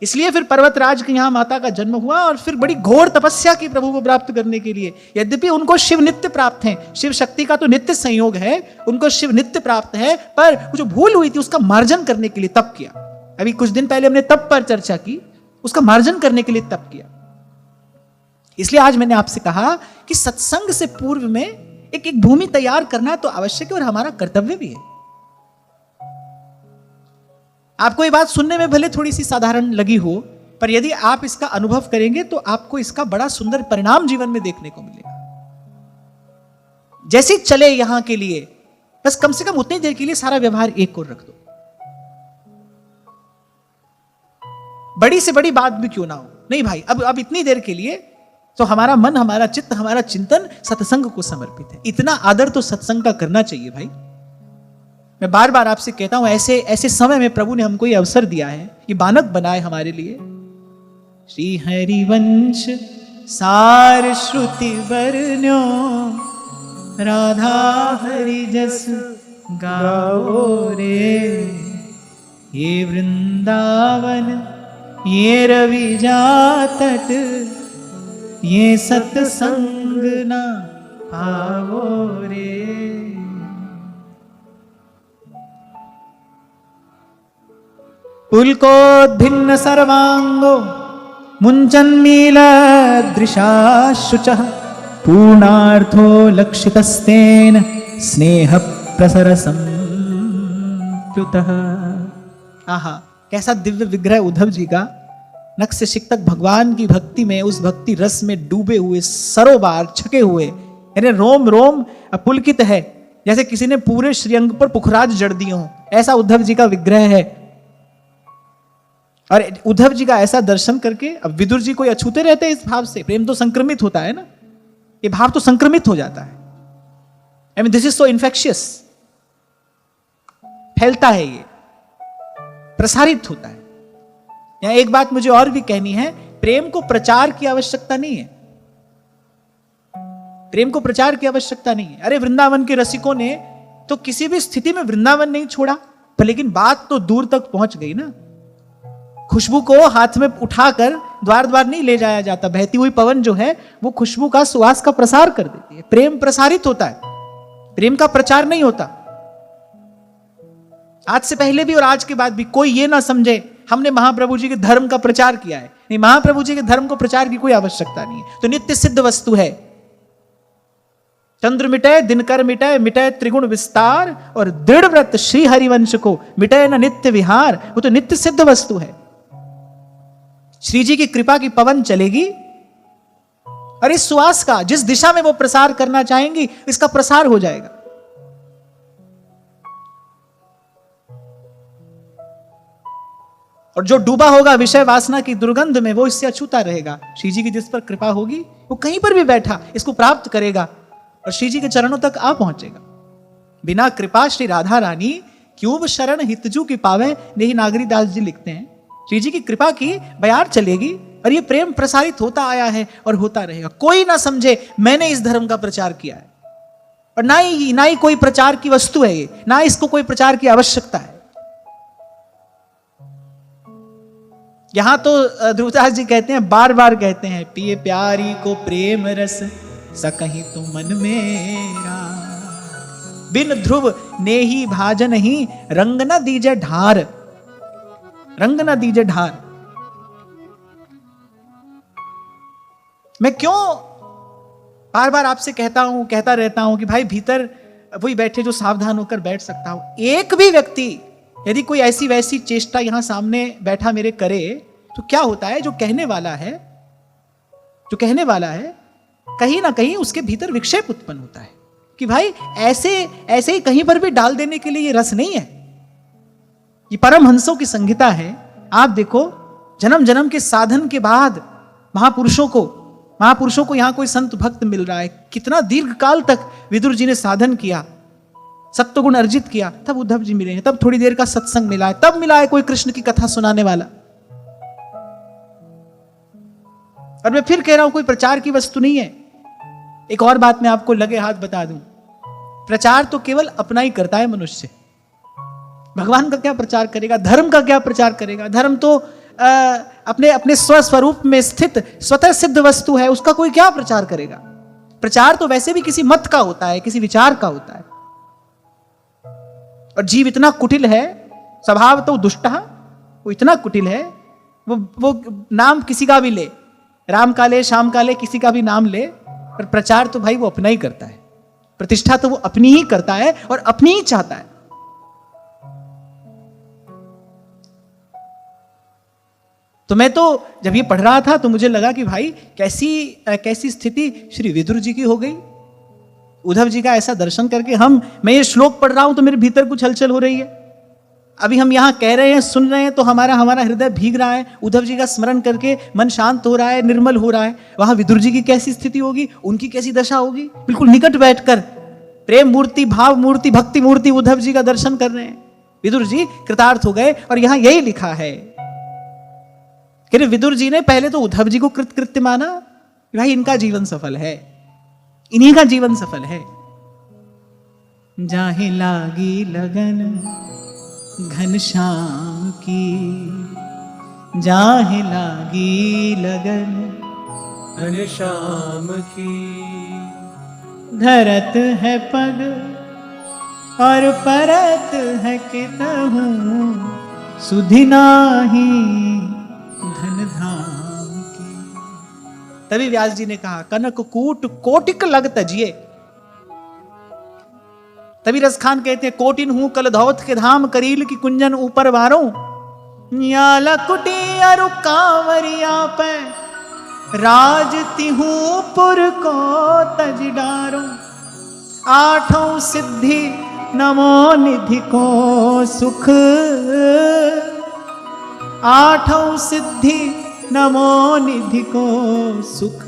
इसलिए फिर पर्वतराज के यहां माता का जन्म हुआ और फिर बड़ी घोर तपस्या की प्रभु को प्राप्त करने के लिए। यद्यपि उनको शिव नित्य प्राप्त है, शिव शक्ति का तो नित्य संयोग है, उनको शिव नित्य प्राप्त है, पर वो जो भूल हुई थी उसका मार्जन करने के लिए तप किया। अभी कुछ दिन पहले हमने तप पर चर्चा की, उसका मार्जन करने के लिए तप किया। इसलिए आज मैंने आपसे कहा कि सत्संग से पूर्व में एक भूमि तैयार करना तो आवश्यक है और हमारा कर्तव्य भी है। आपको ये बात सुनने में भले थोड़ी सी साधारण लगी हो, पर यदि आप इसका अनुभव करेंगे तो आपको इसका बड़ा सुंदर परिणाम जीवन में देखने को मिलेगा। जैसे चले यहां के लिए, बस कम से कम उतनी देर के लिए सारा व्यवहार एक ओर रख दो। बड़ी से बड़ी बात भी क्यों ना हो, नहीं भाई अब इतनी देर के लिए तो हमारा मन, हमारा चित्त, हमारा चिंतन सत्संग को समर्पित है। इतना आदर तो सत्संग का करना चाहिए भाई। मैं बार बार आपसे कहता हूं, ऐसे समय में प्रभु ने हमको ये अवसर दिया है, ये बानक बनाए हमारे लिए। श्री हरिवंश सार श्रुति वर्ण्यो, राधा हरि जस गाओ रे। ये वृंदावन, ये रविजा तट, ये सत्संग ना पावो रे। पुलकोद्भिन्न सर्वांगो, मुञ्चन्मीलदृशाशुचः, पूर्णार्थो लक्षितस्तेन स्नेह प्रसर संप्लुतः। आहा, कैसा दिव्य विग्रह उद्धव जी का। नख से शिख तक भगवान की भक्ति में, उस भक्ति रस में डूबे हुए, सरोबार छके हुए, यानी रोम रोम पुलकित है, जैसे किसी ने पूरे श्रीअंग पर पुखराज जड़ दिए हो, ऐसा उद्धव जी का विग्रह है। और उद्धव जी का ऐसा दर्शन करके अब विदुर जी कोई अछूते रहते हैं इस भाव से। प्रेम तो संक्रमित होता है ना, ये भाव तो संक्रमित हो जाता है। I mean this is so infectious, फैलता है, ये प्रसारित होता है। यहां एक बात मुझे और भी कहनी है, प्रेम को प्रचार की आवश्यकता नहीं है। प्रेम को प्रचार की आवश्यकता नहीं है। अरे वृंदावन के रसिकों ने तो किसी भी स्थिति में वृंदावन नहीं छोड़ा, पर लेकिन बात तो दूर तक पहुंच गई ना। खुशबू को हाथ में उठाकर द्वार द्वार नहीं ले जाया जाता। बहती हुई पवन जो है वो खुशबू का, सुवास का प्रसार कर देती है। प्रेम प्रसारित होता है, प्रेम का प्रचार नहीं होता। आज से पहले भी और आज के बाद भी कोई ये ना समझे हमने महाप्रभु जी के धर्म का प्रचार किया है। नहीं, महाप्रभु जी के धर्म को प्रचार की कोई आवश्यकता नहीं है। तो नित्य सिद्ध वस्तु है। चंद्र मिटे, दिनकर मिटे, मिटे त्रिगुण विस्तार, और दृढ़ व्रत श्री हरिवंश को मिटे न नित्य विहार। वो तो नित्य सिद्ध वस्तु है। श्री जी की कृपा की पवन चलेगी और इस सुवास का जिस दिशा में वो प्रसार करना चाहेंगी इसका प्रसार हो जाएगा। और जो डूबा होगा विषय वासना की दुर्गंध में वो इससे अछूता रहेगा। श्री जी की जिस पर कृपा होगी वो कहीं पर भी बैठा इसको प्राप्त करेगा और श्री जी के चरणों तक आ पहुंचेगा। बिना कृपा श्री राधा रानी क्यूब शरण हितजू की पावे, नहीं नागरी दास जी लिखते हैं। श्री जी की कृपा की बयार चलेगी और ये प्रेम प्रसारित होता आया है और होता रहेगा। कोई ना समझे मैंने इस धर्म का प्रचार किया है, और ना ही कोई प्रचार की वस्तु है ये, ना इसको कोई प्रचार की आवश्यकता है। यहां तो ध्रुवदास जी कहते हैं, बार बार कहते हैं, पिए प्यारी को प्रेम रस सकहीं तो मन मेरा, बिन ध्रुव ने ही भाजन ही रंग न दीजे ढार, रंग न दीजे ढार। मैं क्यों बार बार आपसे कहता रहता हूं कि भाई भीतर वही बैठे जो सावधान होकर बैठ सकता हूं। एक भी व्यक्ति यदि कोई ऐसी वैसी चेष्टा यहां सामने बैठा मेरे करे तो क्या होता है, जो कहने वाला है कहीं ना कहीं उसके भीतर विक्षेप उत्पन्न होता है कि भाई ऐसे ही कहीं पर भी डाल देने के लिए ये रस नहीं है। ये परमहंसों की संहिता है। आप देखो, जन्म जन्म के साधन के बाद महापुरुषों को यहां कोई संत भक्त मिल रहा है। कितना दीर्घ काल तक विदुर जी ने साधन किया, सत्वगुण अर्जित किया, तब उद्धव जी मिले हैं, तब थोड़ी देर का सत्संग मिला है, तब मिला है कोई कृष्ण की कथा सुनाने वाला। और मैं फिर कह रहा हूं, कोई प्रचार की वस्तु नहीं है। एक और बात मैं आपको लगे हाथ बता दूं, प्रचार तो केवल अपना ही करता है मनुष्य। भगवान का क्या प्रचार करेगा, धर्म का क्या प्रचार करेगा? धर्म तो अपने स्वस्वरूप में स्थित स्वतः सिद्ध वस्तु है, उसका कोई क्या प्रचार करेगा? प्रचार तो वैसे भी किसी मत का होता है, किसी विचार का होता है। और जीव इतना कुटिल है, स्वभाव तो दुष्टा, वो इतना कुटिल है, वो नाम किसी का भी ले, राम का ले, श्याम का ले, किसी का भी नाम ले, पर प्रचार तो भाई वो अपना ही करता है। प्रतिष्ठा तो वो अपनी ही करता है और अपनी ही चाहता है। तो मैं तो जब ये पढ़ रहा था तो मुझे लगा कि भाई कैसी स्थिति श्री विदुर जी की हो गई। उद्धव जी का ऐसा दर्शन करके मैं ये श्लोक पढ़ रहा हूं तो मेरे भीतर कुछ हलचल हो रही है। अभी हम यहां कह रहे हैं, सुन रहे हैं, तो हमारा हृदय भीग रहा है, उद्धव जी का स्मरण करके मन शांत हो रहा है, निर्मल हो रहा है। वहां विदुर जी की कैसी स्थिति होगी, उनकी कैसी दशा होगी। बिल्कुल निकट बैठकर प्रेम मूर्ति, भाव मूर्ति, भक्ति मूर्ति उद्धव जी का दर्शन कर रहे हैं। विदुर जी कृतार्थ हो गए। और यहां यही लिखा है कि विदुर जी ने पहले तो उद्धव जी को कृतकृत्य माना, भाई इनका जीवन सफल है, इन्हीं का जीवन सफल है। जाहे लागी लगन घनश्याम की, जाहे लागी लगन घनश्याम की, धरत है पग और परत है कितहु, सुधि नाही धन धाम की। तभी व्यास जी ने कहा, कनक कूट कोटिक लग तजिए। तभी रसखान कहते हैं, कोटिन हूं कल धौत के धाम, करील की कुंजन ऊपर वारों, न्याला कुटी अरु कांवरिया पे, राजती हूं पुर को तज डारो, आठों सिद्धि नमो निधि को सुख, आठों सिद्धि नमो निधि को सुख,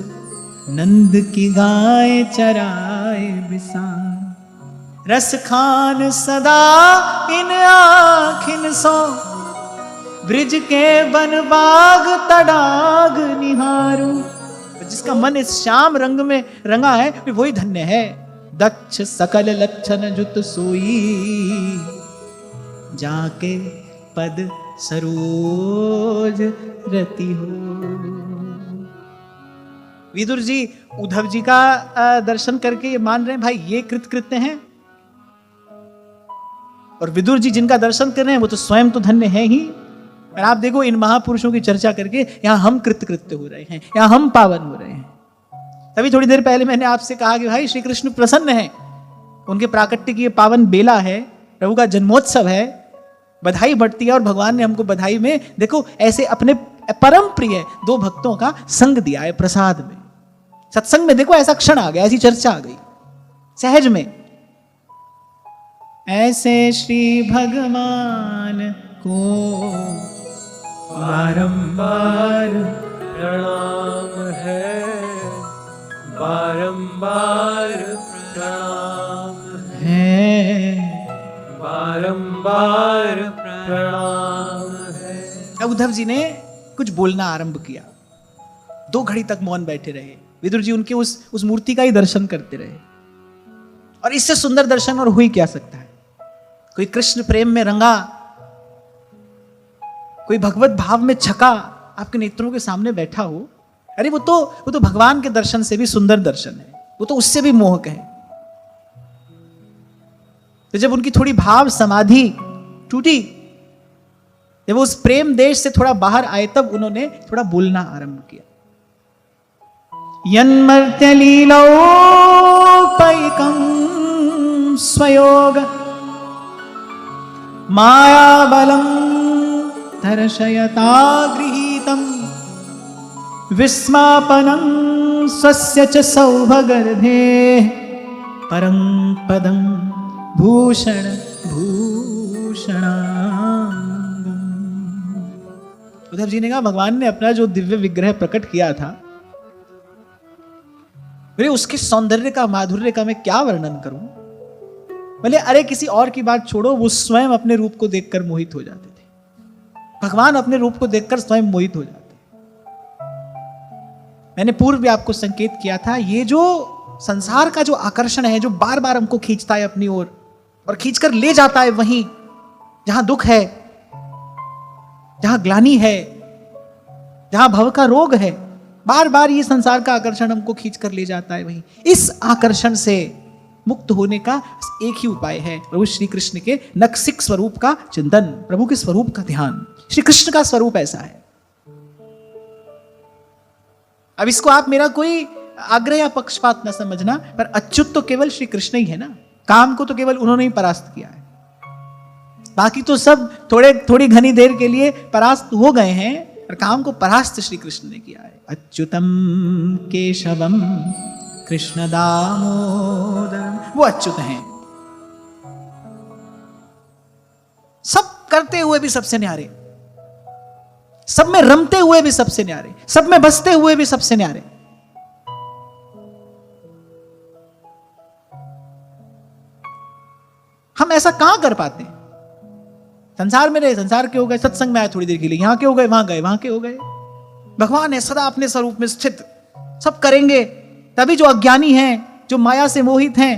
नंद की गाय चराए बिसान, रस खान सदा इन आखिन सो, ब्रिज के बन बाग तडाग निहारू। जिसका मन इस श्याम रंग में रंगा है वही धन्य है। दक्ष सकल लक्षण जुत सोई, जाके पद सरोज रति हो। विदुर जी उद्धव जी का दर्शन करके ये मान रहे हैं भाई ये कृतकृत्य हैं, और विदुर जी जिनका दर्शन कर रहे हैं वो तो स्वयं तो धन्य है ही। और आप देखो इन महापुरुषों की चर्चा करके यहां हम कृतकृत्य हो रहे हैं, यहां हम पावन हो रहे हैं। तभी थोड़ी देर पहले मैंने आपसे कहा कि भाई श्री कृष्ण प्रसन्न हैं, उनके प्राकट्य की ये पावन बेला है, प्रभु का जन्मोत्सव है, बधाई बढ़ती है। और भगवान ने हमको बधाई में देखो ऐसे अपने परम प्रिय दो भक्तों का संग दिया है प्रसाद में। सत्संग में देखो ऐसा क्षण आ गया, ऐसी चर्चा आ गई सहज में। ऐसे श्री भगवान को बारंबार प्रणाम है, बारंबार प्रणाम है, बारंबार प्रणाम है। अब उद्धव जी ने कुछ बोलना आरंभ किया। 2 घड़ी तक मौन बैठे रहे। विदुर जी उनके उस मूर्ति का ही दर्शन करते रहे। और इससे सुंदर दर्शन और हो ही क्या सकता है। कोई कृष्ण प्रेम में रंगा, कोई भगवत भाव में छका आपके नेत्रों के सामने बैठा हो, अरे वो तो भगवान के दर्शन से भी सुंदर दर्शन है, वो तो उससे भी मोहक है। तो जब उनकी थोड़ी भाव समाधि टूटी, जब वो उस प्रेम देश से थोड़ा बाहर आए, तब उन्होंने थोड़ा बोलना आरंभ किया। यन्मर्त्य लीलोपैकं स्वयोग माया बलं दर्शयता गृहीतं विस्मापनं स्वस्य च सौभगर्भे परं पदं भूषण भूषणांगम्। उद्धव जी ने कहा भगवान ने अपना जो दिव्य विग्रह प्रकट किया था, मेरे उसके सौंदर्य का, माधुर्य का मैं क्या वर्णन करूं। बोले अरे किसी और की बात छोड़ो, वो स्वयं अपने रूप को देखकर मोहित हो जाते थे। भगवान अपने रूप को देखकर स्वयं मोहित हो जाते। मैंने पूर्व भी आपको संकेत किया था, ये जो संसार का जो आकर्षण है, जो बार बार हमको खींचता है अपनी ओर और खींचकर ले जाता है वहीं जहां दुख है, जहां ग्लानि है, जहां भव का रोग है, बार बार ये संसार का आकर्षण हमको खींचकर ले जाता है वहीं। इस आकर्षण से मुक्त होने का एक ही उपाय है, प्रभु श्री कृष्ण के नखसिक स्वरूप का चिंतन, प्रभु के स्वरूप का ध्यान। श्री कृष्ण का स्वरूप ऐसा है। अब इसको आप मेरा कोई आग्रह या पक्षपात न समझना, पर अच्युत तो केवल श्री कृष्ण ही है ना। काम को तो केवल उन्होंने ही परास्त किया है, बाकी तो सब थोड़ी घनी देर के लिए परास्त हो गए हैं, और काम को परास्त श्री कृष्ण ने किया है। अच्युतम केशवम कृष्ण दामोदरम, वो अच्युत हैं, सब करते हुए भी सबसे न्यारे, सब में रमते हुए भी सबसे न्यारे, सब में बसते हुए भी सबसे न्यारे। हम ऐसा कहां कर पाते हैं? संसार में रहे, संसार के हो गए, सत्संग में आए थोड़ी देर के लिए, यहां के हो गए, वहां गए, वहां के हो गए। भगवान है सदा अपने स्वरूप में स्थित, सब करेंगे। तभी जो अज्ञानी हैं, जो माया से मोहित हैं,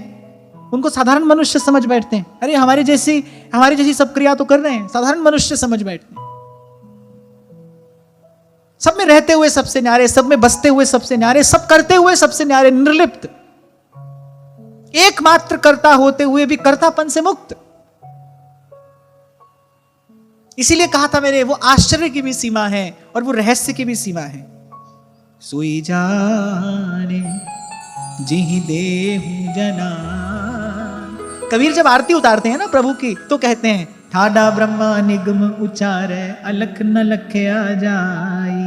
उनको साधारण मनुष्य समझ बैठते हैं। अरे हमारी जैसी सब क्रिया तो कर रहे हैं, साधारण मनुष्य समझ बैठते हैं। सब में रहते हुए सबसे न्यारे, सब में बसते हुए सबसे न्यारे, सब करते हुए सबसे न्यारे, निर्लिप्त, एकमात्र कर्ता होते हुए भी कर्तापन से मुक्त। इसीलिए कहा था मेरे, वो आश्चर्य की भी सीमा है और वो रहस्य की भी सीमा है। सोई जाने जिहि देहु जना। कबीर जब आरती उतारते हैं ना प्रभु की, तो कहते हैं ठाडा ब्रह्मा निगम उचारे अलख न लख्या जाई।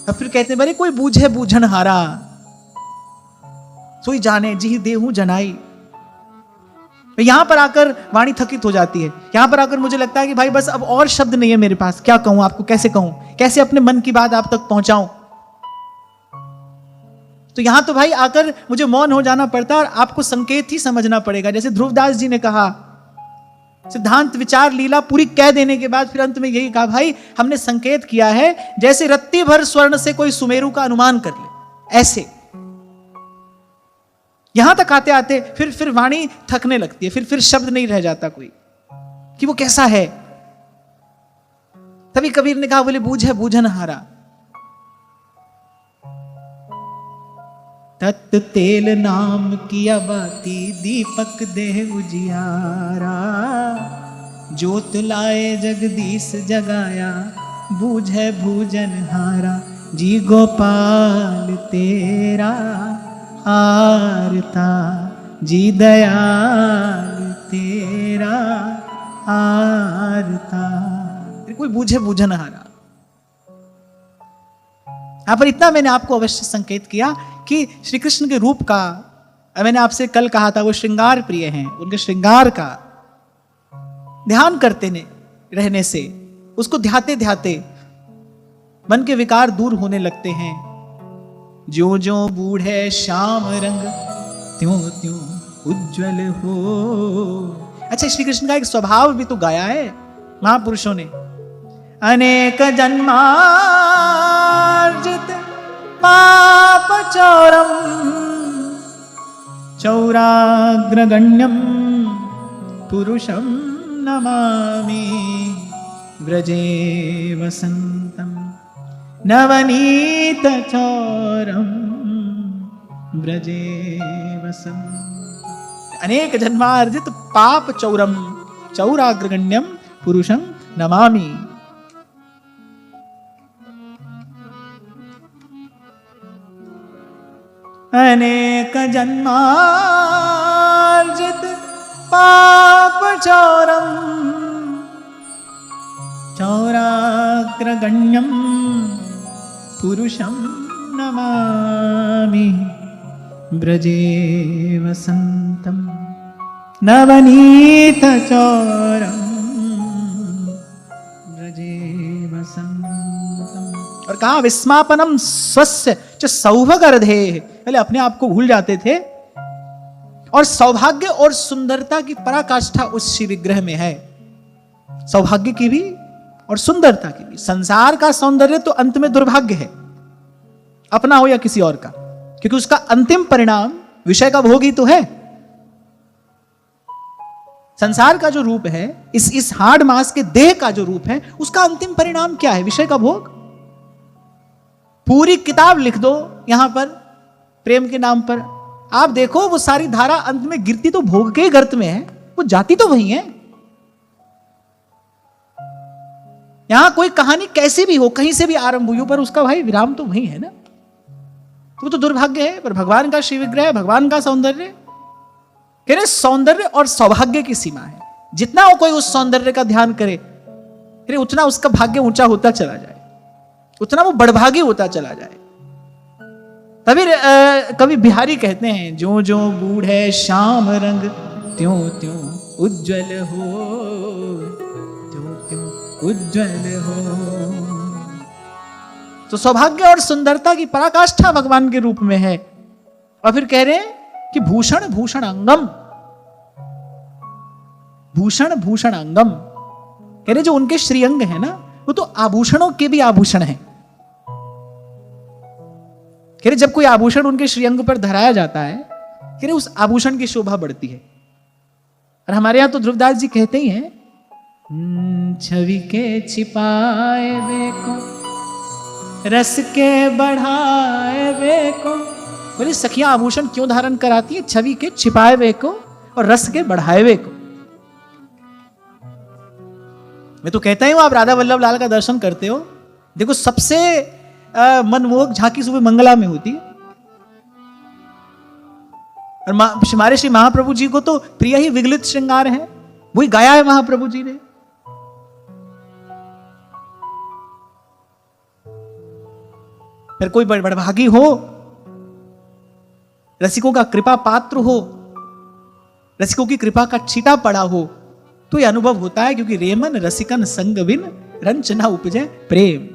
अब फिर कहते हैं बड़े कोई बूझे बूझन हारा, सोई जाने जिहि देहु जनाई। यहां पर आकर वाणी थकित हो जाती है। यहां पर आकर मुझे लगता है कि भाई बस अब और शब्द नहीं है मेरे पास, क्या कहूं आपको, कैसे कहूं, कैसे अपने मन की बात आप तक पहुंचाऊं। तो यहां तो भाई आकर मुझे मौन हो जाना पड़ता है और आपको संकेत ही समझना पड़ेगा। जैसे ध्रुवदास जी ने कहा, सिद्धांत विचार लीला पूरी कह देने के बाद फिर अंत में यही कहा, भाई हमने संकेत किया है जैसे रत्ती भर स्वर्ण से कोई सुमेरु का अनुमान कर ले, ऐसे। यहां तक आते आते फिर वाणी थकने लगती है, फिर शब्द नहीं रह जाता कोई कि वो कैसा है, तभी कबीर ने कहा, बोले बूझे बूझन हारा। तत् तेल नाम किया बाती, दीपक देह उजियारा। ज्योत लाए जगदीश जगाया, बूझे भूजन हारा। जी गोपाल तेरा आरता, जी दयाल तेरा आरता। कोई बूझे बूझन हारा। यहां पर इतना मैंने आपको अवश्य संकेत किया कि श्री कृष्ण के रूप का, मैंने आपसे कल कहा था वो श्रृंगार प्रिय हैं, उनके श्रृंगार का ध्यान करते रहने से, उसको ध्याते ध्याते मन के विकार दूर होने लगते हैं। ज्यों ज्यों बूढ़े श्याम रंग, त्यों त्यों उज्जवल हो। अच्छा, श्री कृष्ण का एक स्वभाव भी तो गाया है महापुरुषों ने। अनेक जन्मार्जित पाप चौरम, चौराग्रगण्यम पुरुषम नमामि। व्रजे वसंतम नवनीत चौरम, व्रजे वसंत। अनेक जन्मार्जित पाप चौरम, चौराग्रगण्यम पुरुषम नमामि। अनेक जन्मार्जित पाप चौरम, चौराग्रगण्यम पुरुषम नमामि। व्रजे वसंतम नवनीत चौरम, व्रजे वसंतम। और कहा विस्मापनम स्वस्य च सौभगर्धे, पहले अपने आप को भूल जाते थे और सौभाग्य और सुंदरता की पराकाष्ठा उस श्री विग्रह में है। सौभाग्य की भी और सुंदरता की भी। संसार का सौंदर्य तो अंत में दुर्भाग्य है, अपना हो या किसी और का, क्योंकि उसका अंतिम परिणाम विषय का भोग ही तो है। संसार का जो रूप है, इस हाड़ मास के देह का जो रूप है, उसका अंतिम परिणाम क्या है? विषय का भोग। पूरी किताब लिख दो यहां पर प्रेम के नाम पर, आप देखो वो सारी धारा अंत में गिरती तो भोग के गर्त में है, वो जाती तो वही है। यहां कोई कहानी कैसी भी हो, कहीं से भी आरंभ हुई हो, पर उसका भाई विराम तो वही है ना। तो वो तो दुर्भाग्य है। पर भगवान का श्री विग्रह, भगवान का सौंदर्य, कह रहे सौंदर्य और सौभाग्य की सीमा है। जितना वो कोई उस सौंदर्य का ध्यान करे, उतना उसका भाग्य ऊंचा होता चला जाए, उतना वो बड़भागी होता चला जाए। तभी कवि बिहारी कहते हैं, जो जो बूढ़े श्याम रंग, त्यों त्यों उज्जवल हो, त्यों त्यों उज्जवल हो। तो सौभाग्य और सुंदरता की पराकाष्ठा भगवान के रूप में है। और फिर कह रहे हैं कि भूषण भूषण अंगम, भूषण भूषण अंगम, कह रहे जो उनके श्रीअंग है ना, वो तो आभूषणों के भी आभूषण है। कह रहे जब कोई आभूषण उनके श्रीअंग पर धराया जाता है, कह रहे उस आभूषण की शोभा बढ़ती है। और हमारे यहां तो ध्रुवदास जी कहते ही हैं, छवि के छिपाए वे को, रस के बढ़ाए वे को। बोले सखियां आभूषण क्यों धारण कराती है? छवि के छिपाए वे को और रस के बढ़ाए वे को। मैं तो कहता हूं आप राधा वल्लभ लाल का दर्शन करते हो, देखो सबसे मनमोहक झांकी सुबह मंगला में होती है। और हमारे श्री महाप्रभु जी को तो प्रिय ही विगलित श्रृंगार है, वही गाया है महाप्रभु जी ने। फिर कोई बड़भागी हो, रसिकों का कृपा पात्र हो, रसिकों की कृपा का छीटा पड़ा हो, तो यह अनुभव होता है, क्योंकि रेमन रसिकन संग बिन रंच न उपजे प्रेम।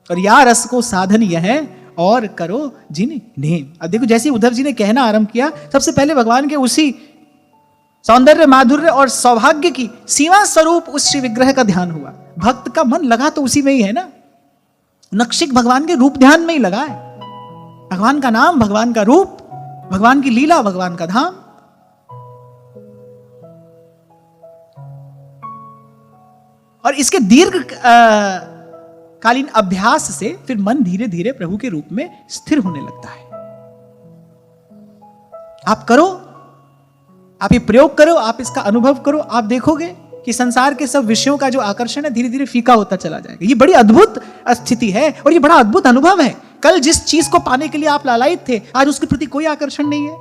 और या रस को साधन यह है और करो जिन नेम। अब देखो जैसे उद्धव जी ने कहना आरंभ किया, सबसे पहले भगवान के उसी सौंदर्य माधुर्य और सौभाग्य की सीमा स्वरूप उस श्री विग्रह का ध्यान हुआ। भक्त का मन लगा तो उसी में ही है ना, नक्शिक भगवान के रूप ध्यान में ही लगा है। भगवान का नाम, भगवान का रूप, भगवान की लीला, भगवान का धाम। और इसके दीर्घ कालीन अभ्यास से फिर मन धीरे धीरे प्रभु के रूप में स्थिर होने लगता है। आप करो, आप ये प्रयोग करो, आप इसका अनुभव करो, आप देखोगे कि संसार के सब विषयों का जो आकर्षण है धीरे धीरे फीका होता चला जाएगा। ये बड़ी अद्भुत स्थिति है और ये बड़ा अद्भुत अनुभव है। कल जिस चीज को पाने के लिए आप लालायित थे, आज उसके प्रति कोई आकर्षण नहीं है।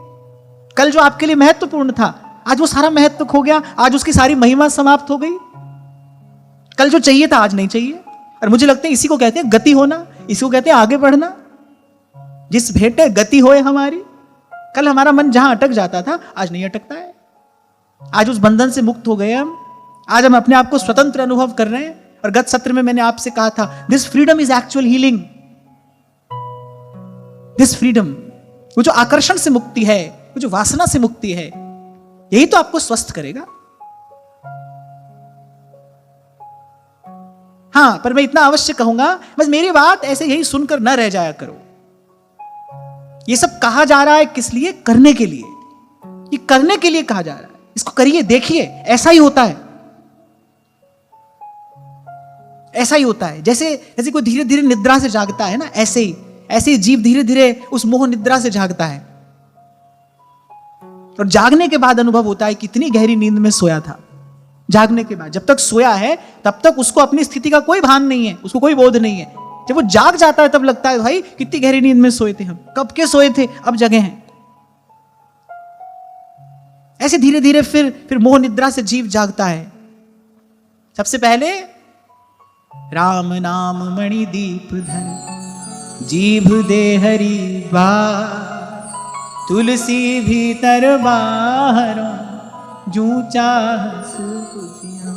कल जो आपके लिए महत्वपूर्ण था, आज वो सारा महत्व खो गया, आज उसकी सारी महिमा समाप्त हो गई। कल जो चाहिए था आज नहीं चाहिए। और मुझे लगता है इसी को कहते हैं गति होना, इसी को कहते हैं आगे बढ़ना। जिस भेंटे गति होए हमारी, कल हमारा मन जहां अटक जाता था आज नहीं अटकता है। आज उस बंधन से मुक्त हो गए हम। आज हम अपने आप को स्वतंत्र अनुभव कर रहे हैं। और गत सत्र में मैंने आपसे कहा था, this freedom is actual healing. This freedom, वो जो आकर्षण से मुक्ति है, वो जो वासना से मुक्ति है, यही तो आपको स्वस्थ करेगा। हाँ, पर मैं इतना अवश्य कहूंगा, बस मेरी बात ऐसे यही सुनकर न रह जाया करो। ये सब कहा जा रहा है किस लिए? करने के लिए। ये करने के लिए कहा जा रहा है। इसको करिए, देखिए, ऐसा ही होता है। ऐसा ही होता है। जैसे जैसे कोई धीरे धीरे निद्रा से जागता है ना, ऐसे ही जीव धीरे धीरे उस मोह निद्रा से जागता है। और जागने के बाद अनुभव होता है कितनी गहरी नींद में सोया था। जागने के बाद, जब तक सोया है तब तक उसको अपनी स्थिति का कोई भान नहीं है, उसको कोई बोध नहीं है। जब वो जाग जाता है तब लगता है भाई कितनी गहरी नींद में सोए थे हम, कब के सोए थे, अब जगे हैं। ऐसे धीरे धीरे फिर मोह निद्रा से जीव जागता है। सबसे पहले राम नाम मणि दीप धर, जीभ दे हरि बार, तुलसी भीतर बाहरों, जू चाह सुखियां।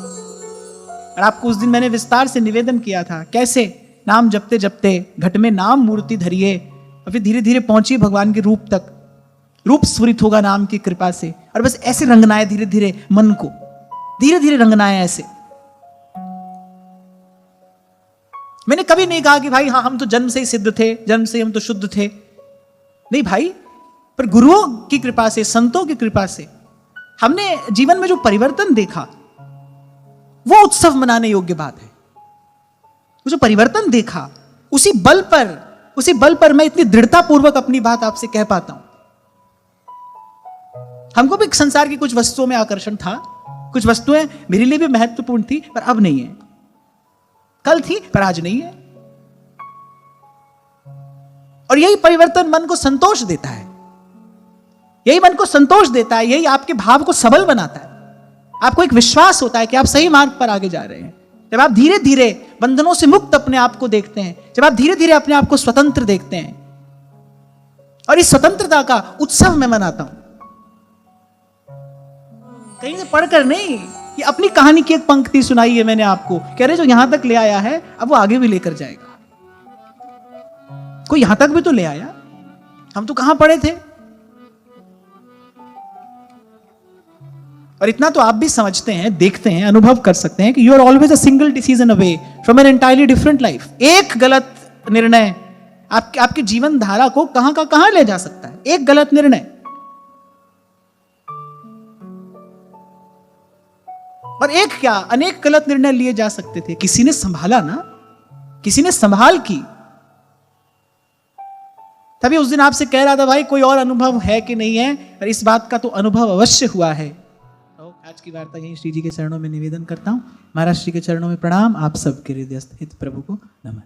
और आपको उस दिन मैंने विस्तार से निवेदन किया था, कैसे नाम जपते जपते घट में नाम मूर्ति धरिए और फिर धीरे धीरे पहुंचिए भगवान के रूप तक। रूप स्फुरित होगा नाम की कृपा से। और बस ऐसे रंगना है धीरे धीरे मन को, धीरे धीरे रंगना है ऐसे। मैंने कभी नहीं कहा कि भाई हाँ हम तो जन्म से ही सिद्ध थे, जन्म से हम तो शुद्ध थे। नहीं भाई, पर गुरुओं की कृपा से, संतों की कृपा से हमने जीवन में जो परिवर्तन देखा, वो उत्सव मनाने योग्य बात है। वो जो परिवर्तन देखा, उसी बल पर मैं इतनी दृढ़ता पूर्वक अपनी बात आपसे कह पाता हूं। हमको भी संसार की कुछ वस्तुओं में आकर्षण था, कुछ वस्तुएं मेरे लिए भी महत्वपूर्ण थी, पर अब नहीं है। कल थी पर आज नहीं है। और यही परिवर्तन मन को संतोष देता है, यही मन को संतोष देता है, यही आपके भाव को सबल बनाता है। आपको एक विश्वास होता है कि आप सही मार्ग पर आगे जा रहे हैं। जब आप धीरे धीरे बंधनों से मुक्त अपने आप को देखते हैं, जब आप धीरे धीरे अपने आप को स्वतंत्र देखते हैं, और इस स्वतंत्रता का उत्सव मैं मनाता हूं। कहीं से पढ़कर नहीं, ये अपनी कहानी की एक पंक्ति सुनाई है मैंने आपको, कह रहे जो यहां तक ले आया है अब वो आगे भी लेकर जाएगा। कोई यहां तक भी तो ले आया, हम तो कहां पड़े थे। और इतना तो आप भी समझते हैं, देखते हैं, अनुभव कर सकते हैं कि you are always a single decision away from an entirely different life. एक गलत निर्णय आपकी जीवन धारा को कहां का कहां ले जा सकता है। एक गलत निर्णय। और एक क्या, अनेक गलत निर्णय लिए जा सकते थे। किसी ने संभाला ना, किसी ने संभाल की। तभी उस दिन आपसे कह रहा था भाई कोई और अनुभव है कि नहीं है, और इस बात का तो अनुभव अवश्य हुआ है। तो आज की वार्ता यही श्री जी के चरणों में निवेदन करता हूं। महाराज श्री के चरणों में प्रणाम। आप सबके हृदयस्थ हित प्रभु को नमन।